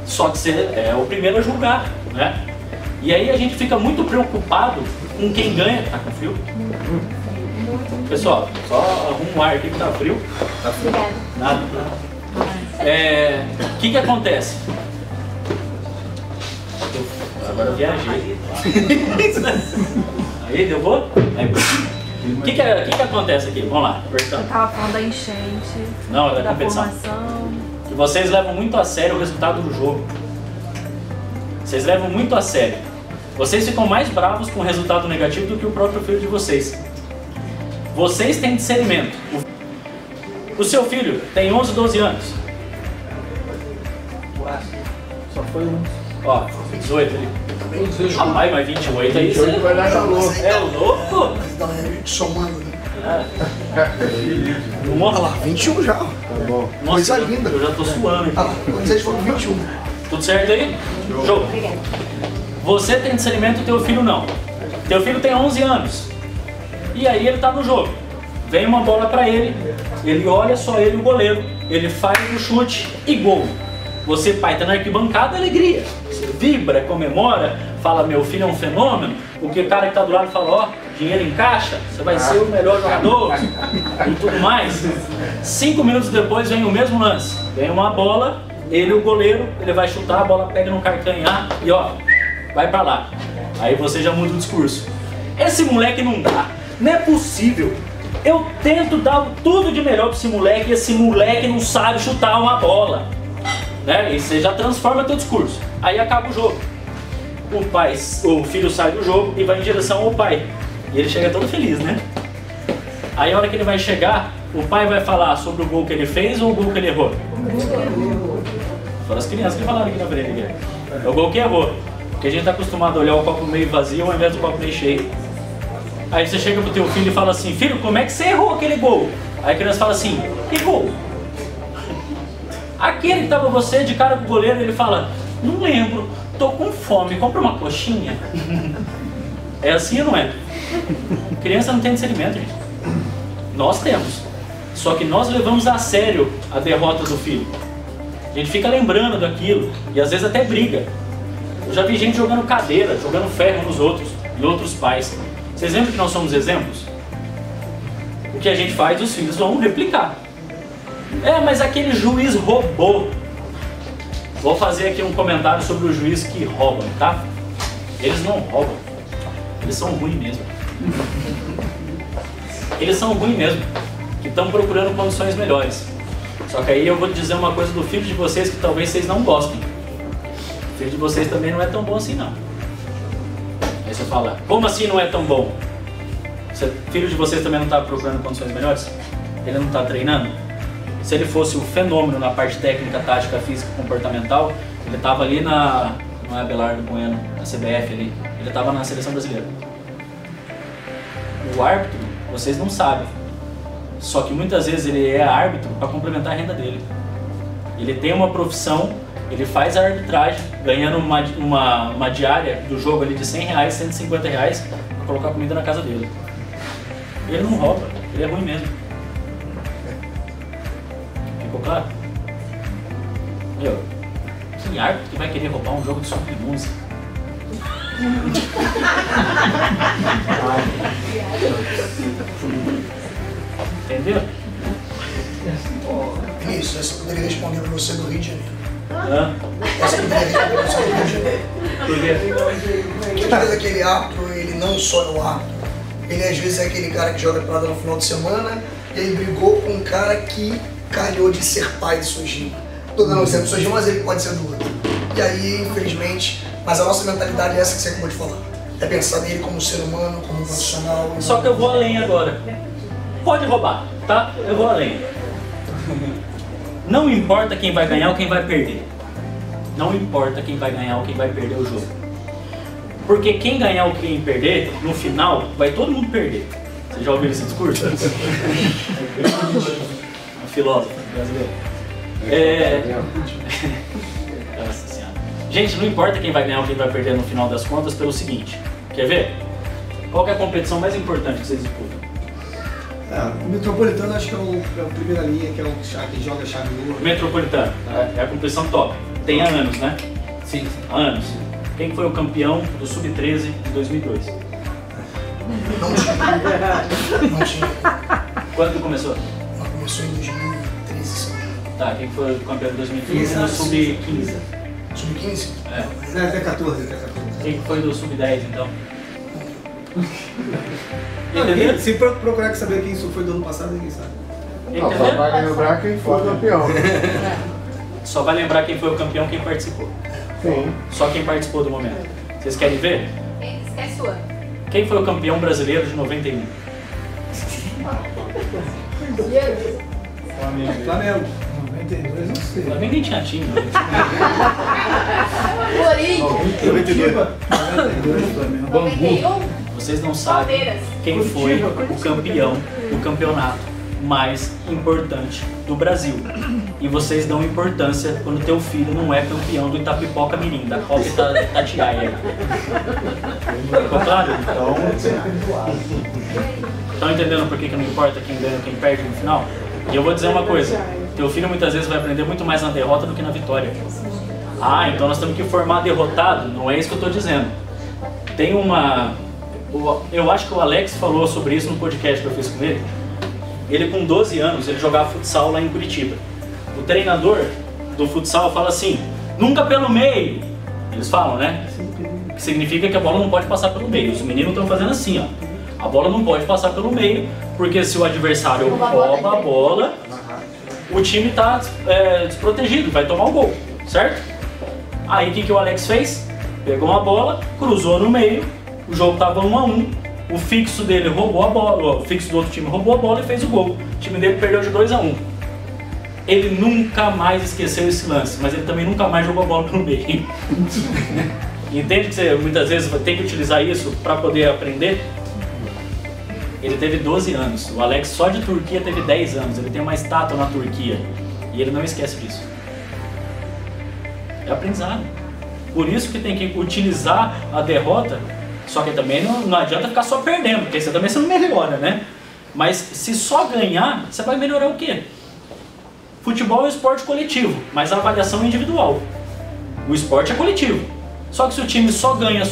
Só que você é o primeiro a julgar, né? E aí a gente fica muito preocupado com quem ganha. Tá com frio? Pessoal, só arruma um ar aqui que tá frio. Tá frio? Nada. O que acontece? Agora eu viajei. Aí, deu boa? O que acontece aqui? Vamos lá, Eu tava falando da enchente, não, da da competição. formação. Que vocês levam muito a sério o resultado do jogo. Vocês levam muito a sério. Vocês ficam mais bravos com o resultado negativo do que o próprio filho de vocês. Vocês têm discernimento. O seu filho tem 11, 12 anos. Só foi um. Ó, 18 ali. Rapaz, mas 28 aí 28 vai dar calor. é louco? Somando, né? Não morra Olha lá, 21 já. Tá bom. Coisa linda. Eu já tô suando Olha aqui. lá, quando vocês foram 21. Tudo certo aí? Show. Você tem discernimento, teu filho não. Teu filho tem 11 anos. E aí ele tá no jogo. Vem uma bola pra ele, ele olha só ele e o goleiro. Ele faz o chute e gol. Você, pai, tá na arquibancada, alegria. Você vibra, comemora, fala, meu filho é um fenômeno. O que o cara que tá do lado fala, ó, dinheiro em caixa, você vai ser o melhor jogador e tudo mais. 5 minutos depois vem o mesmo lance. Vem uma bola, ele, o goleiro, ele vai chutar, a bola pega no carcanhar e ó, vai pra lá. Aí você já muda o discurso. Esse moleque não dá, não é possível. Eu tento dar tudo de melhor pra esse moleque não sabe chutar uma bola. Né? E você já transforma teu discurso. Aí acaba o jogo. O filho sai do jogo e vai em direção ao pai. E ele chega todo feliz, né? Aí a hora que ele vai chegar, o pai vai falar sobre o gol que ele fez ou o gol que ele errou? Foram as crianças que falaram aqui na frente. Aqui. É o gol que errou. Porque a gente tá acostumado a olhar o copo meio vazio ao invés do copo meio cheio. Aí você chega pro teu filho e fala assim, filho, como é que você errou aquele gol? Aí a criança fala assim, que gol? Aquele que tava você de cara com o goleiro, ele fala, não lembro, tô com fome, compra uma coxinha. É assim ou não é? Criança não tem discernimento, gente. Nós temos. Só que nós levamos a sério a derrota do filho. A gente fica lembrando daquilo e às vezes até briga. Eu já vi gente jogando cadeira, jogando ferro nos outros, em outros pais. Vocês lembram que nós somos exemplos? O que a gente faz, os filhos vão replicar. É, mas aquele juiz roubou. Vou fazer aqui um comentário sobre o juiz que roubam, tá? Eles não roubam. Eles são ruins mesmo. Eles são ruins mesmo. Que estão procurando condições melhores. Só que aí eu vou dizer uma coisa do filho de vocês que talvez vocês não gostem. O filho de vocês também não é tão bom assim não. Aí você fala, como assim não é tão bom? O filho de vocês também não está procurando condições melhores? Ele não está treinando? Se ele fosse o fenômeno na parte técnica, tática, física e comportamental, ele estava ali não é Abelardo Bueno, na CBF ali, ele estava na seleção brasileira. O árbitro, vocês não sabem, só que muitas vezes ele é árbitro para complementar a renda dele. Ele tem uma profissão, ele faz a arbitragem, ganhando uma diária do jogo ali de R$100, R$150 para colocar comida na casa dele. Ele não rouba, ele é ruim mesmo. Ficou claro? Meu, que árbitro que vai querer roubar um jogo de sub-11? Entendeu? Vinícius, essa eu poderia responder para você do Rio de Janeiro. Hã? Essa eu poderia responder para você do Rio de Janeiro. Por quê? Porque às vezes aquele árbitro, ele não só é o árbitro. Ele às vezes é aquele cara que joga pelada no final de semana e ele brigou com um cara que calhou de ser pai de sua Gina. tô dando um exemplo do Sojinho, mas ele pode ser do outro. E aí, infelizmente, mas a nossa mentalidade é essa que você acabou de falar. É pensar nele como ser humano, como profissional. Só que eu vou além agora. Pode roubar, tá? Eu vou além. Não importa quem vai ganhar ou quem vai perder. Não importa quem vai ganhar ou quem vai perder o jogo. Porque quem ganhar ou quem perder, no final, vai todo mundo perder. Você já ouviu esse discurso? Um filósofo brasileiro. Nossa Senhora. Gente, não importa quem vai ganhar ou quem vai perder no final das contas pelo seguinte. Quer ver? Qual que é a competição mais importante que vocês disputam? O Metropolitano acho que é o primeira linha, que é o que joga chave de ouro. Metropolitano. É a competição top. Tem há anos, né? Sim. Há anos. Quem foi o campeão do Sub-13 de 2002? Não tinha. Não tinha. Quando começou? Ela começou em 2013. Tá, quem foi o campeão de 2015? No Sub-15. Sub-15? É. Até 14, até 14. Quem foi do Sub-10 então? Não, Entendeu? se procurar saber quem isso foi do ano passado, ninguém sabe. Não, só vai lembrar quem foi o campeão. Só vai lembrar quem foi o campeão, quem participou. Sim. Só quem participou do momento. Vocês querem ver? Esquece o ano. Quem foi o campeão brasileiro de 91? Flamengo. 92, não sei. O Flamengo nem tinha time. Né? Corinthians. 92, Flamengo. 91. Vocês não sabem Palmeiras. quem foi o campeão do campeonato mais importante do Brasil. E vocês dão importância quando teu filho não é campeão do Itapipoca Mirim, da Copa Itatiaia. Ficou claro? Estão entendendo por que não importa quem ganha ou quem perde no final? E eu vou dizer uma coisa, teu filho muitas vezes vai aprender muito mais na derrota do que na vitória. Ah, então nós temos que formar derrotado? Não é isso que eu estou dizendo. Tem uma... Eu acho que o Alex falou sobre isso no podcast que eu fiz com ele. Ele com 12 anos, ele jogava futsal lá em Curitiba. O treinador do futsal fala assim, nunca pelo meio. Eles falam, né? Que significa que a bola não pode passar pelo meio. Os meninos estão fazendo assim, ó. A bola não pode passar pelo meio, porque se o adversário rouba a bola, o time está desprotegido, vai tomar o gol, certo? Aí o que o Alex fez? Pegou uma bola, cruzou no meio, o jogo estava 1 a 1, o fixo dele roubou a bola, o fixo do outro time roubou a bola e fez o gol. O time dele perdeu de 2 a 1. Ele nunca mais esqueceu esse lance, mas ele também nunca mais jogou a bola pelo meio. Entende que você muitas vezes tem que utilizar isso para poder aprender? Ele teve 12 anos, o Alex só de Turquia teve 10 anos, ele tem uma estátua na Turquia e ele não esquece disso. É aprendizado. Por isso que tem que utilizar a derrota, só que também não adianta ficar só perdendo, porque você também não melhora, né? Mas se só ganhar, você vai melhorar o quê? Futebol é um esporte coletivo, mas a avaliação é individual. O esporte é coletivo. Só que se o time só ganha,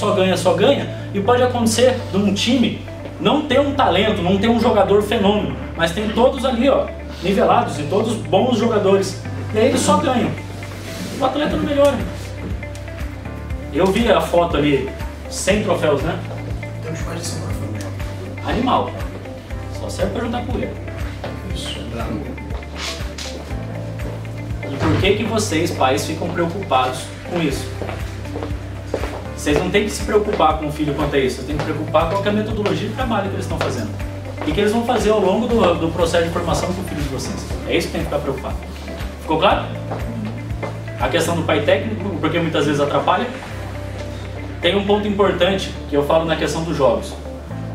e pode acontecer de um time não ter um talento, não ter um jogador fenômeno, mas tem todos ali, ó, nivelados e todos bons jogadores. E aí eles só ganham. O atleta não melhora. Eu vi a foto ali, 100 troféus, né? Temos mais de 100 troféus. Animal. Só serve pra juntar poeira. Isso. E por que vocês, pais, ficam preocupados com isso? Vocês não têm que se preocupar com o filho quanto a isso, vocês têm que se preocupar com a metodologia de trabalho que eles estão fazendo. E que eles vão fazer ao longo do processo de formação com o filho de vocês. É isso que tem que ficar preocupado. Ficou claro? A questão do pai técnico, porque muitas vezes atrapalha. Tem um ponto importante que eu falo na questão dos jogos.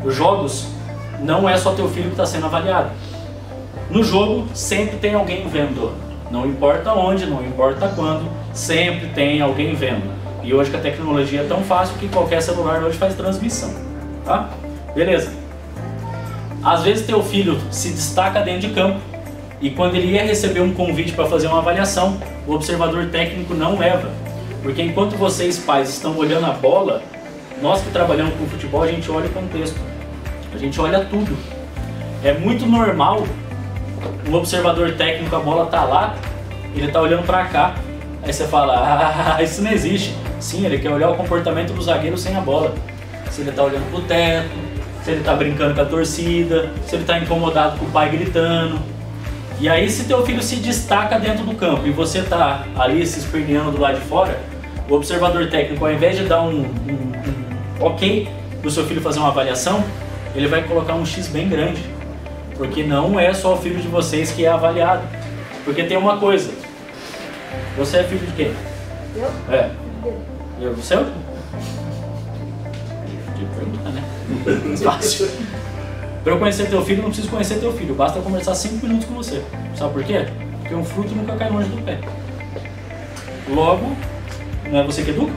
Os jogos não é só teu filho que está sendo avaliado. No jogo sempre tem alguém vendo. Não importa onde, não importa quando, sempre tem alguém vendo. E hoje que a tecnologia é tão fácil que qualquer celular hoje faz transmissão. Tá? Beleza. Às vezes teu filho se destaca dentro de campo e quando ele ia receber um convite para fazer uma avaliação, o observador técnico não leva. Porque enquanto vocês, pais, estão olhando a bola, nós que trabalhamos com futebol, a gente olha o contexto. A gente olha tudo. É muito normal o observador técnico, a bola tá lá, ele tá olhando para cá. Aí você fala, isso não existe. Sim, ele quer olhar o comportamento do zagueiro sem a bola. Se ele tá olhando pro teto, se ele tá brincando com a torcida, se ele tá incomodado com o pai gritando. E aí, se teu filho se destaca dentro do campo e você tá ali se esperneando do lado de fora, o observador técnico, ao invés de dar um ok pro seu filho fazer uma avaliação, ele vai colocar um X bem grande. Porque não é só o filho de vocês que é avaliado. Porque tem uma coisa. Você é filho de quem? Eu? É. E o seu? De pergunta, né? Fácil. Para eu conhecer teu filho, não preciso conhecer teu filho. Basta conversar 5 minutos com você. Sabe por quê? Porque um fruto nunca cai longe do pé. Logo, não é você que educa?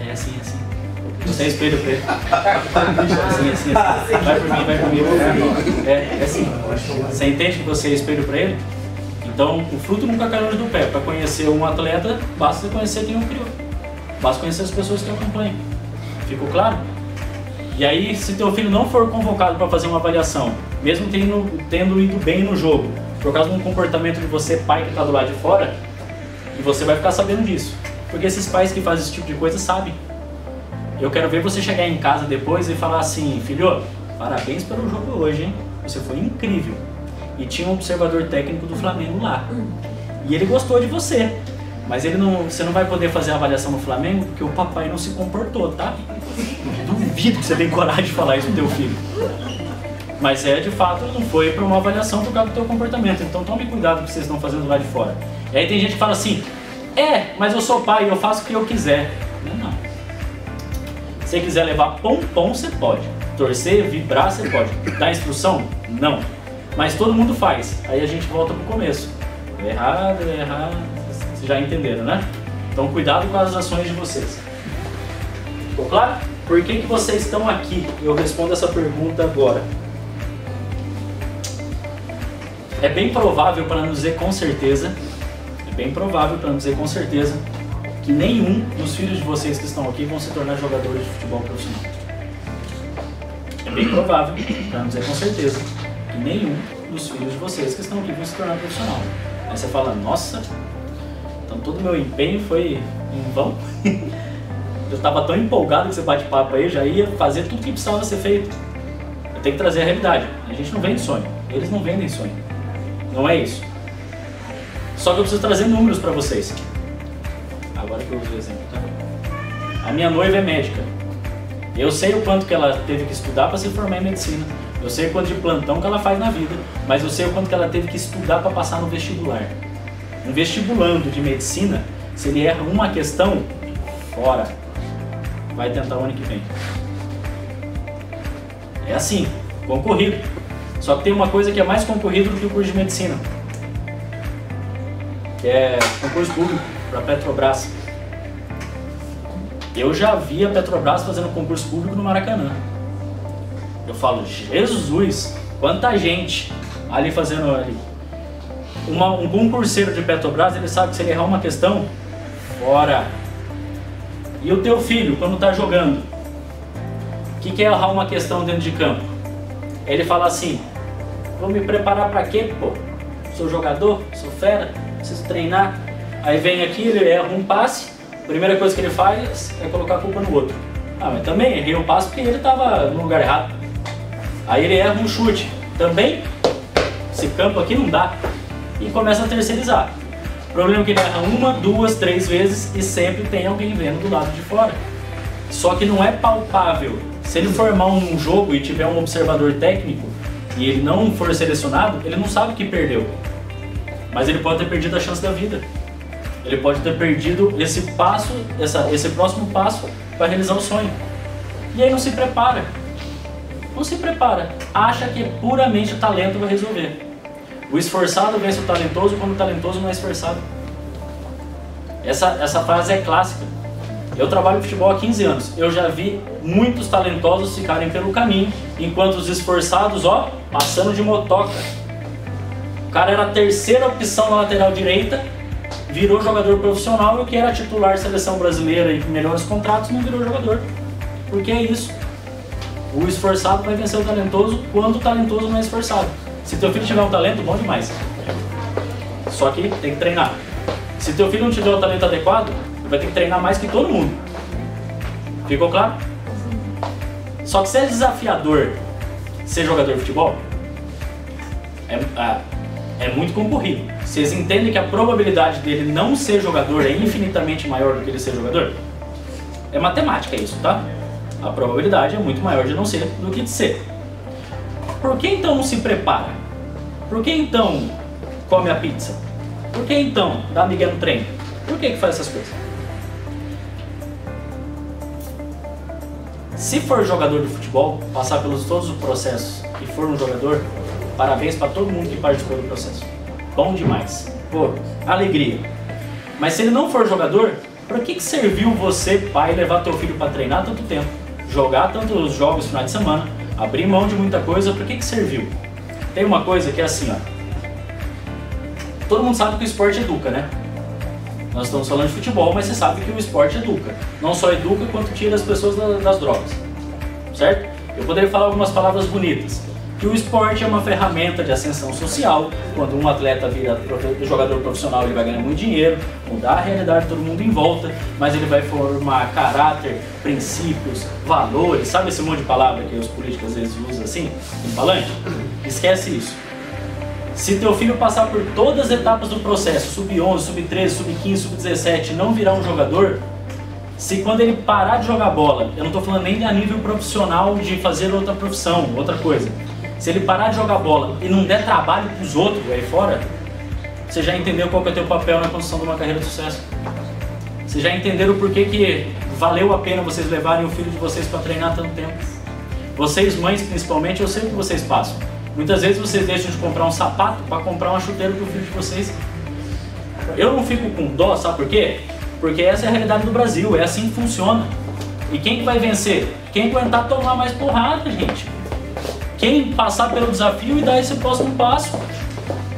É assim, assim. Você é espelho pra ele. Assim. Vai por mim, vai comigo. É assim. Você entende que você é espelho pra ele? Então, o fruto nunca cai longe do pé. Para conhecer um atleta, basta você conhecer quem o criou. Basta conhecer as pessoas que acompanham. Ficou claro? E aí, se teu filho não for convocado para fazer uma avaliação, mesmo tendo ido bem no jogo, por causa de um comportamento de você, pai que está do lado de fora, e você vai ficar sabendo disso. Porque esses pais que fazem esse tipo de coisa sabem. Eu quero ver você chegar em casa depois e falar assim: filho, parabéns pelo jogo hoje, hein? Você foi incrível. E tinha um observador técnico do Flamengo lá. E ele gostou de você. Mas você não vai poder fazer a avaliação no Flamengo porque o papai não se comportou, tá? Duvido que você tenha coragem de falar isso pro teu filho. Mas de fato, não foi para uma avaliação por causa do teu comportamento. Então tome cuidado com o que vocês estão fazendo lá de fora. E aí tem gente que fala assim: mas eu sou pai, eu faço o que eu quiser. Não. Se você quiser levar pompom, você pode. Torcer, vibrar, você pode. Dar instrução? Não. Mas todo mundo faz. Aí a gente volta pro começo. É errado. Vocês já entenderam, né? Então cuidado com as ações de vocês. Ficou claro? Por que vocês estão aqui? Eu respondo essa pergunta agora. É bem provável, para não dizer com certeza, que nenhum dos filhos de vocês que estão aqui vão se tornar jogadores de futebol profissional. É bem provável, para não dizer com certeza, que nenhum dos filhos de vocês que estão aqui vão se tornar profissional. Aí você fala: nossa, então todo o meu empenho foi em vão? Eu estava tão empolgado que você bate papo aí, já ia fazer tudo que precisava ser feito. Eu tenho que trazer a realidade. A gente não vende sonho, eles não vendem sonho. Não é isso. Só que eu preciso trazer números para vocês. Agora que eu uso o exemplo, tá? A minha noiva é médica. Eu sei o quanto que ela teve que estudar para se formar em medicina. Eu sei o quanto de plantão que ela faz na vida. Mas eu sei o quanto que ela teve que estudar para passar no vestibular. Um vestibulando de medicina, se ele erra uma questão, fora. Vai tentar o ano que vem. É assim, concorrido. Só que tem uma coisa que é mais concorrido do que o curso de medicina. Que é concurso público para a Petrobras. Eu já vi a Petrobras fazendo concurso público no Maracanã. Eu falo: Jesus, quanta gente ali fazendo ali. Um concurseiro de Petrobras, ele sabe que se ele errar uma questão, fora. E o teu filho, quando está jogando, que quer errar uma questão dentro de campo? Ele fala assim: vou me preparar para quê, pô? Sou jogador, sou fera, preciso treinar. Aí vem aqui, ele erra um passe, a primeira coisa que ele faz é colocar a culpa no outro. Mas também errei um passe porque ele estava no lugar errado. Aí ele erra um chute, também esse campo aqui não dá. E começa a terceirizar. O problema é que ele erra 1, 2, 3 vezes e sempre tem alguém vendo do lado de fora. Só que não é palpável. Se ele formar um jogo e tiver um observador técnico e ele não for selecionado, ele não sabe que perdeu. Mas ele pode ter perdido a chance da vida. Ele pode ter perdido esse passo, esse próximo passo para realizar o sonho. E aí não se prepara. Não se prepara. Acha que puramente o talento vai resolver. O esforçado vence o talentoso quando o talentoso não é esforçado. Essa frase é clássica. Eu trabalho em futebol há 15 anos. Eu já vi muitos talentosos ficarem pelo caminho, enquanto os esforçados, passando de motoca. O cara era a terceira opção na lateral direita, virou jogador profissional, e o que era titular seleção brasileira e melhores contratos não virou jogador. Porque é isso. O esforçado vai vencer o talentoso quando o talentoso não é esforçado. Se teu filho tiver um talento, bom demais. Só que tem que treinar. Se teu filho não tiver o talento adequado, ele vai ter que treinar mais que todo mundo. Ficou claro? Só que se é desafiador ser jogador de futebol, é muito concorrido. Vocês entendem que a probabilidade dele não ser jogador é infinitamente maior do que ele ser jogador? É matemática isso, tá? A probabilidade é muito maior de não ser do que de ser. Por que então não se prepara? Por que então come a pizza? Por que então dá migué no treino? Por que faz essas coisas? Se for jogador de futebol, passar pelos todos os processos e for um jogador, parabéns para todo mundo que participou do processo. Bom demais. Pô, alegria. Mas se ele não for jogador, para que serviu você, pai, levar teu filho para treinar tanto tempo, jogar tantos jogos no final de semana, abrir mão de muita coisa, para que serviu? Tem uma coisa que é assim, ó. Todo mundo sabe que o esporte educa, né? Nós estamos falando de futebol, mas você sabe que o esporte educa. Não só educa, quanto tira as pessoas das drogas. Certo? Eu poderia falar algumas palavras bonitas. Que o esporte é uma ferramenta de ascensão social. Quando um atleta vira jogador profissional, ele vai ganhar muito dinheiro, mudar a realidade de todo mundo em volta, mas ele vai formar caráter, princípios, valores. Sabe esse monte de palavra que os políticos às vezes usam assim, em falante? Esquece isso. Se teu filho passar por todas as etapas do processo, sub-11, sub-13, sub-15, sub-17, não virar um jogador, se quando ele parar de jogar bola, eu não estou falando nem a nível profissional de fazer outra profissão, outra coisa, se ele parar de jogar bola e não der trabalho para os outros aí fora, você já entendeu qual que é o teu papel na construção de uma carreira de sucesso. Vocês já entenderam por que valeu a pena vocês levarem o filho de vocês para treinar tanto tempo. Vocês mães principalmente, eu sei o que vocês passam. Muitas vezes vocês deixam de comprar um sapato para comprar uma chuteira para o filho de vocês. Eu não fico com dó, sabe por quê? Porque essa é a realidade do Brasil, é assim que funciona. E quem que vai vencer? Quem aguentar tomar mais porrada, gente. Quem passar pelo desafio e dar esse próximo passo.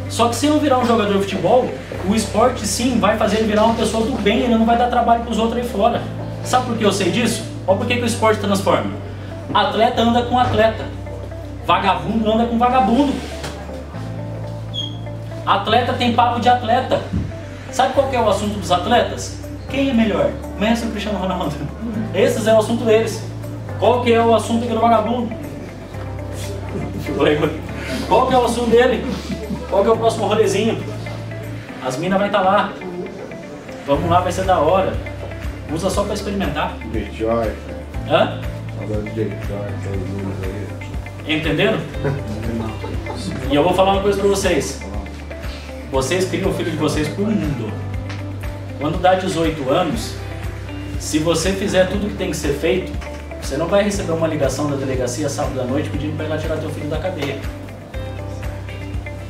Só que se não virar um jogador de futebol, o esporte sim vai fazer ele virar uma pessoa do bem, ele não vai dar trabalho para os outros aí fora. Sabe por que eu sei disso? Olha por que o esporte transforma. Atleta anda com atleta. Vagabundo anda com vagabundo. Atleta tem papo de atleta. Sabe qual que é o assunto dos atletas? Quem é melhor? Messi ou Cristiano Ronaldo? Esse é o assunto deles. Qual que é o assunto do vagabundo? Qual que é o assunto dele? Qual que é o próximo rolezinho? As minas vai estar lá. Vamos lá, vai ser da hora. Usa só para experimentar. Joy. Hã? Agora DJ Joy, todos os aí. Entenderam? E eu vou falar uma coisa pra vocês. Vocês criam o filho de vocês pro mundo. Quando dá 18 anos, se você fizer tudo que tem que ser feito, você não vai receber uma ligação da delegacia sábado à noite pedindo pra ir lá tirar teu filho da cadeia.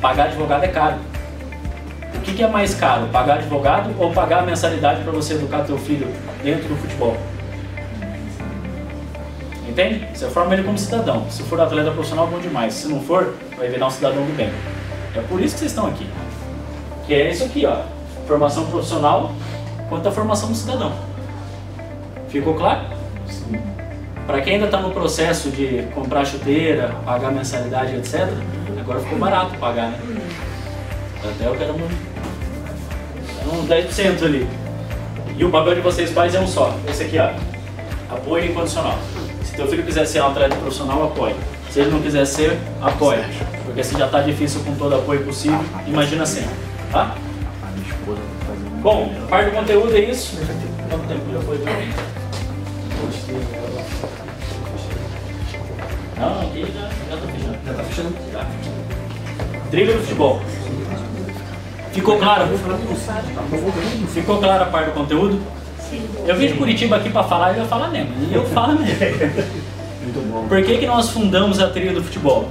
Pagar advogado é caro. O que é mais caro? Pagar advogado ou pagar a mensalidade para você educar teu filho dentro do futebol? Entende? Você forma ele como cidadão. Se for atleta profissional, bom demais. Se não for, vai virar um cidadão do bem. É por isso que vocês estão aqui. Que é isso aqui, ó. Formação profissional quanto a formação do cidadão. Ficou claro? Sim. Para quem ainda está no processo de comprar chuteira, pagar mensalidade, etc., agora ficou barato pagar, né? Até eu quero uns 10% ali. E o papel de vocês pais é um só. Esse aqui, ó. Apoio incondicional. Se teu filho quiser ser um atleta profissional, apoie. Se ele não quiser ser, apoie. Porque se já está difícil com todo apoio possível, imagina sem. Tá? Bom, parte do conteúdo é isso. Quanto tempo já foi? Não, aqui já tá fechando. Já tá fechando? Já. Trilha do futebol. Ficou claro? Ficou clara a parte do conteúdo? Eu vim de Curitiba aqui para falar e eu ia falar mesmo. E eu falo mesmo. Muito bom. Por que nós fundamos a trilha do futebol?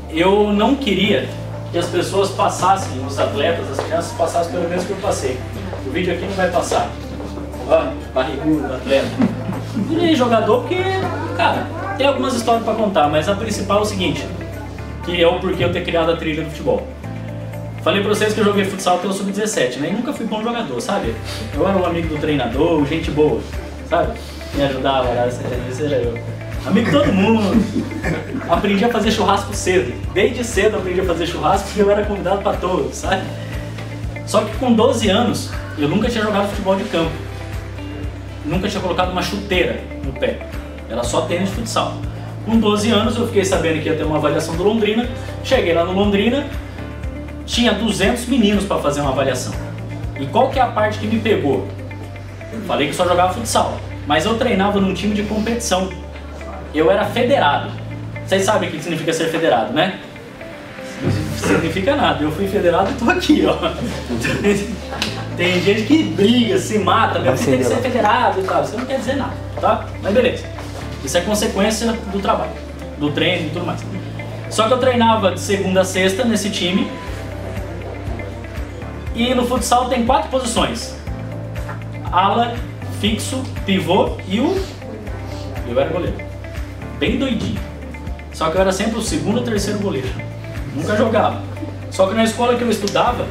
Eu não queria que as pessoas passassem, os atletas, as crianças passassem pelo mesmo que eu passei. O vídeo aqui não vai passar. Ó, barrigudo, atleta. Virei jogador porque, cara, tem algumas histórias para contar, mas a principal é o seguinte, que é o porquê eu ter criado a trilha do futebol. Falei pra vocês que eu joguei futsal pelo sub-17, né? E nunca fui bom jogador, sabe? Eu era um amigo do treinador, gente boa, sabe? Me ajudava, esse era eu. Amigo de todo mundo. Aprendi a fazer churrasco cedo. Desde cedo eu aprendi a fazer churrasco porque eu era convidado pra todos, sabe? Só que com 12 anos, eu nunca tinha jogado futebol de campo. Nunca tinha colocado uma chuteira no pé. Era só tênis de futsal. Com 12 anos eu fiquei sabendo que ia ter uma avaliação do Londrina, cheguei lá no Londrina, tinha 200 meninos para fazer uma avaliação. E qual que é a parte que me pegou? Falei que só jogava futsal, mas eu treinava num time de competição. Eu era federado. Vocês sabem o que significa ser federado, né? Não significa nada. Eu fui federado e tô aqui, ó. Tem gente que briga, se mata, mas tem que ser federado e tal. Isso não quer dizer nada, tá? Mas beleza. Isso é consequência do trabalho, do treino e tudo mais. Só que eu treinava de segunda a sexta nesse time. E no futsal tem 4 posições: ala, fixo, pivô e eu era goleiro. Bem doidinho. Só que eu era sempre o segundo ou terceiro goleiro. Nunca jogava. Só que na escola que eu estudava,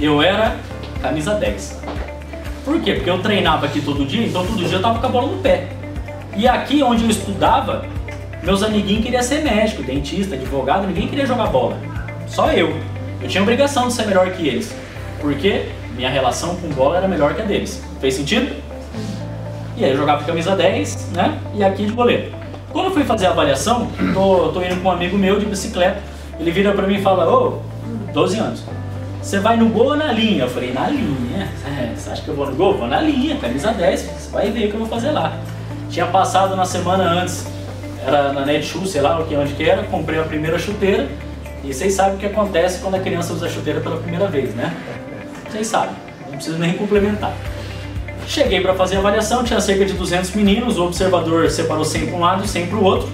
eu era camisa 10. Por quê? Porque eu treinava aqui todo dia, então todo dia eu tava com a bola no pé. E aqui onde eu estudava, meus amiguinhos queriam ser médico, dentista, advogado, ninguém queria jogar bola. Só eu. Eu tinha obrigação de ser melhor que eles. Porque minha relação com bola era melhor que a deles. Fez sentido? E aí eu jogava camisa 10, né? E aqui de goleiro. Quando eu fui fazer a avaliação, tô indo com um amigo meu de bicicleta. Ele vira pra mim e fala: ô, 12 anos, você vai no gol ou na linha? Eu falei: na linha. Você acha que eu vou no gol? Vou na linha, camisa 10, você vai ver o que eu vou fazer lá. Tinha passado na semana antes, era na Netshoes, sei lá onde que era, comprei a primeira chuteira. E vocês sabem o que acontece quando a criança usa a chuteira pela primeira vez, né? Vocês sabem, não preciso nem complementar. Cheguei para fazer a avaliação, tinha cerca de 200 meninos, o observador separou 100 para um lado e 100 para o outro.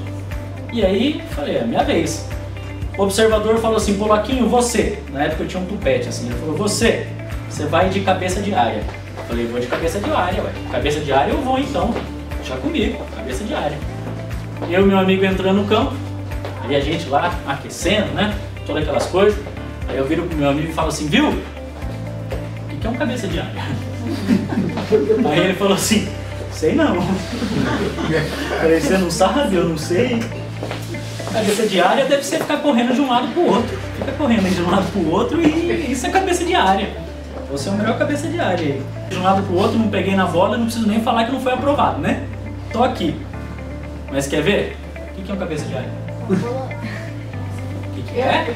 E aí, falei: é minha vez. O observador falou assim: Polaquinho, você, na época eu tinha um tupete assim, ele falou: você vai de cabeça de área. Eu falei: vou de cabeça de área, ué. Cabeça de área eu vou então, deixa comigo, cabeça de área. Eu e meu amigo entrando no campo, aí a gente lá aquecendo, né, todas aquelas coisas. Aí eu viro pro meu amigo e falo assim: viu? O que é um cabeça de área? Aí ele falou assim: sei não. Falei: você não sabe? Eu não sei. Cabeça de área deve ser ficar correndo de um lado pro outro. Fica correndo de um lado pro outro e isso é cabeça de área. Você é o melhor cabeça de área aí. De um lado pro outro, não peguei na bola, não preciso nem falar que não foi aprovado, né? Tô aqui. Mas quer ver? O que é um cabeça de área? O que é?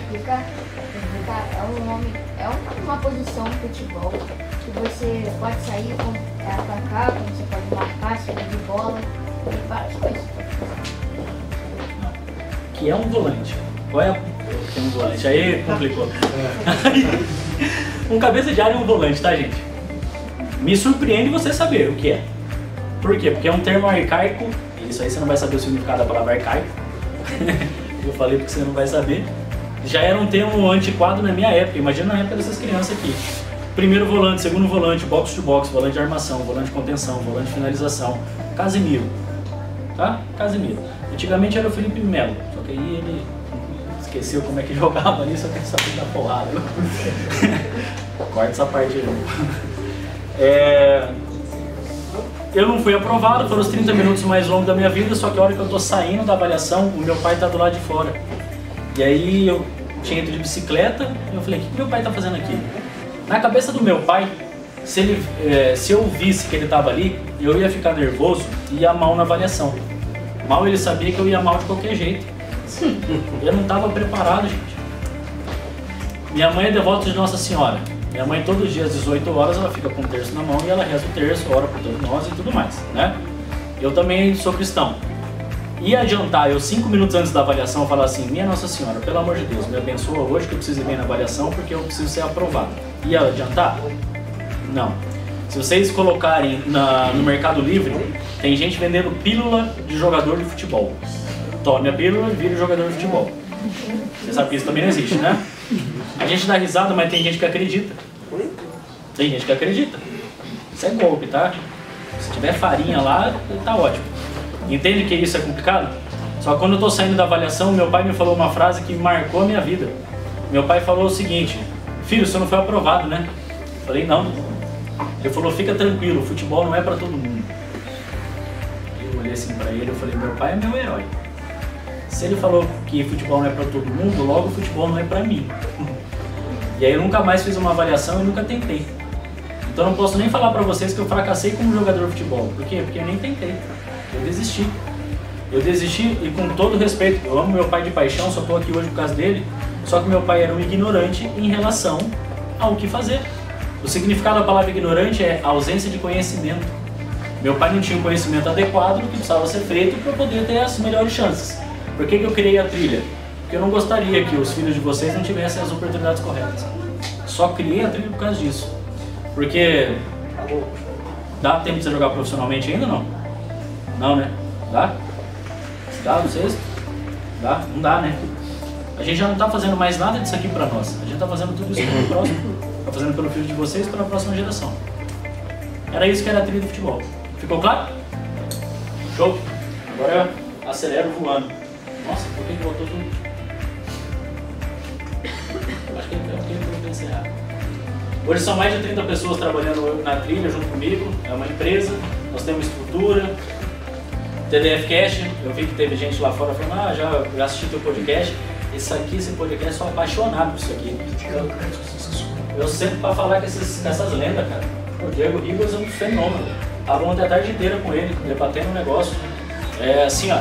É uma posição no futebol que você pode sair, atacar, como você pode marcar, sair de bola e várias coisas. Que é um volante. Qual é que é um volante? Aí complicou. Um cabeça de área é um volante, tá, gente? Me surpreende você saber o que é. Por quê? Porque é um termo arcaico. Isso aí você não vai saber o significado da palavra arcaico. Eu falei porque você não vai saber. Já era um termo antiquado na minha época. Imagina na época dessas crianças aqui. Primeiro volante, segundo volante, box to box, volante de armação, volante de contenção, volante de finalização. Casemiro. Tá? Casemiro. Antigamente era o Felipe Melo. Só que aí ele esqueceu como é que jogava ali, só que ele sabia dar porrada. Corta essa parte aí. Eu não fui aprovado, foram os 30 minutos mais longos da minha vida, só que a hora que eu tô saindo da avaliação, o meu pai tá do lado de fora. E aí eu tinha ido de bicicleta, e eu falei: o que meu pai tá fazendo aqui? Na cabeça do meu pai, se eu visse que ele tava ali, eu ia ficar nervoso e ia mal na avaliação. Mal ele sabia que eu ia mal de qualquer jeito. Eu não tava preparado, gente. Minha mãe é devota de Nossa Senhora. Minha mãe, todo dia às 18 horas, ela fica com o terço na mão e ela reza o terço, ora por todos nós e tudo mais, né? Eu também sou cristão. Ia adiantar eu 5 minutos antes da avaliação falar assim: minha Nossa Senhora, pelo amor de Deus, me abençoa hoje que eu preciso ir bem na avaliação porque eu preciso ser aprovado. Ia adiantar? Não. Se vocês colocarem no Mercado Livre, tem gente vendendo pílula de jogador de futebol. Tome a pílula e vire jogador de futebol. Você sabe que isso também não existe, né? A gente dá risada, mas tem gente que acredita. Tem gente que acredita. Isso é golpe, tá? Se tiver farinha lá, tá ótimo. Entende que isso é complicado? Só que quando eu tô saindo da avaliação, meu pai me falou uma frase que marcou a minha vida. Meu pai falou o seguinte: filho, você não foi aprovado, né? Eu falei: não. Ele falou: fica tranquilo, o futebol não é pra todo mundo. Eu olhei assim pra ele e falei: meu pai é meu herói. Se ele falou que futebol não é pra todo mundo, logo o futebol não é pra mim. E aí eu nunca mais fiz uma avaliação e nunca tentei. Então eu não posso nem falar pra vocês que eu fracassei como jogador de futebol. Por quê? Porque eu nem tentei. Eu desisti. Eu desisti e com todo respeito, eu amo meu pai de paixão, só estou aqui hoje por causa dele, só que meu pai era um ignorante em relação ao que fazer. O significado da palavra ignorante é ausência de conhecimento. Meu pai não tinha um conhecimento adequado do que precisava ser feito para poder ter as melhores chances. Por que eu criei a trilha? Porque eu não gostaria que os filhos de vocês não tivessem as oportunidades corretas. Só criei a trilha por causa disso. Porque... dá tempo de você jogar profissionalmente ainda ou não? Não, né? Dá? Dá, vocês? Dá? Não dá, né? A gente já não está fazendo mais nada disso aqui para nós. A gente está fazendo tudo isso pelo próximo. Está fazendo pelo filho de vocês e pela próxima geração. Era isso que era a trilha do futebol. Ficou claro? Show? Agora eu acelero voando. Nossa, por que voltou tudo? Acho que eu vou encerrar. Hoje são mais de 30 pessoas trabalhando na trilha junto comigo. É uma empresa, nós temos estrutura. TDF Cash, eu vi que teve gente lá fora falando, já assisti teu podcast. Esse podcast, sou apaixonado por isso aqui. Eu sempre para falar com essas lendas, cara. O Diego Ribas é um fenômeno. Tava ontem a tarde inteira com ele, debatendo um negócio. Assim, ó,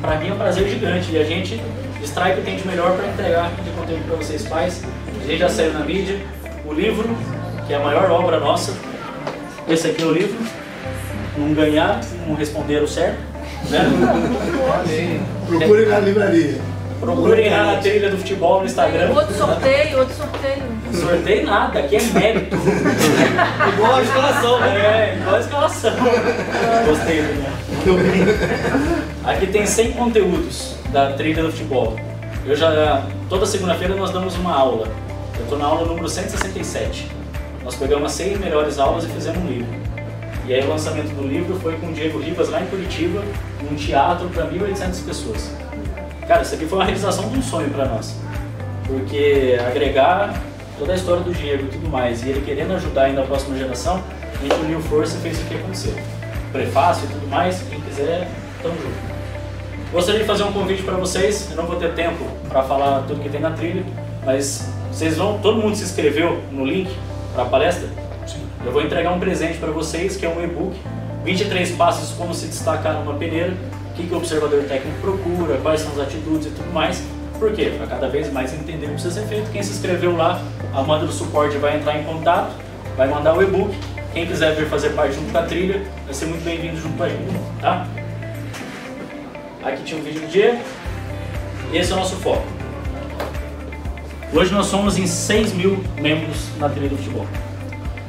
pra mim é um prazer gigante. E a gente extrai o que tem de melhor para entregar de conteúdo para vocês pais. A gente já saiu na mídia. O livro, que é a maior obra nossa. Esse aqui é o livro. Não ganhar, não responderam certo. Né? Procure na livraria. Procurem lá na trilha do futebol no Instagram. Outro sorteio. Não sorteio nada, aqui é mérito. Igual a escalação, né? Igual a escalação. Gostei, né? Aqui tem 100 conteúdos da trilha do futebol. Toda segunda-feira nós damos uma aula. Eu estou na aula número 167. Nós pegamos as 6 melhores aulas e fizemos um livro. E aí o lançamento do livro foi com o Diego Ribas lá em Curitiba, num teatro para 1.800 pessoas. Cara, isso aqui foi uma realização de um sonho para nós. Porque agregar toda a história do Diego e tudo mais, e ele querendo ajudar ainda a próxima geração, a gente uniu força e fez isso aqui acontecer. Prefácio e tudo mais, quem quiser, tamo junto. Gostaria de fazer um convite para vocês, eu não vou ter tempo para falar tudo que tem na trilha, mas vocês vão, todo mundo se inscreveu no link para a palestra? Sim. Eu vou entregar um presente para vocês, que é um e-book, 23 passos como se destacar numa peneira, o que o observador técnico procura, quais são as atitudes e tudo mais. Por quê? Para cada vez mais entender o que precisa ser feito. Quem se inscreveu lá, a Amanda do suporte vai entrar em contato, vai mandar o e-book. Quem quiser vir fazer parte junto com a trilha, vai ser muito bem-vindo junto com a gente, tá? Aqui tinha um vídeo do Diego. Esse é o nosso foco. Hoje nós somos em 6.000 membros na trilha do futebol.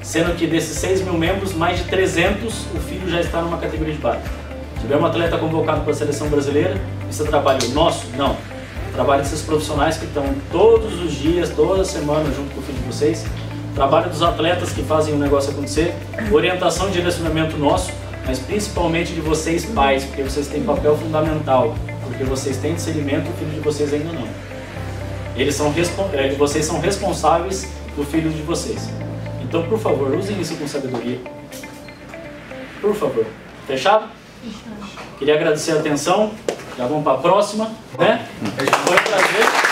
Sendo que desses 6.000 membros, mais de 300 o filho já está numa categoria de base. Tivemos um atleta convocado para a seleção brasileira. Isso é trabalho nosso? Não. Trabalho desses profissionais que estão todos os dias, toda semana junto com o filho de vocês. Trabalho dos atletas que fazem o negócio acontecer. Orientação e direcionamento nosso, mas principalmente de vocês pais, porque vocês têm papel fundamental. Porque vocês têm discernimento, o filho de vocês ainda não. Vocês são responsáveis do filho de vocês. Então, por favor, usem isso com sabedoria. Por favor. Fechado? Queria agradecer a atenção. Já vamos para a próxima, né? Foi um prazer.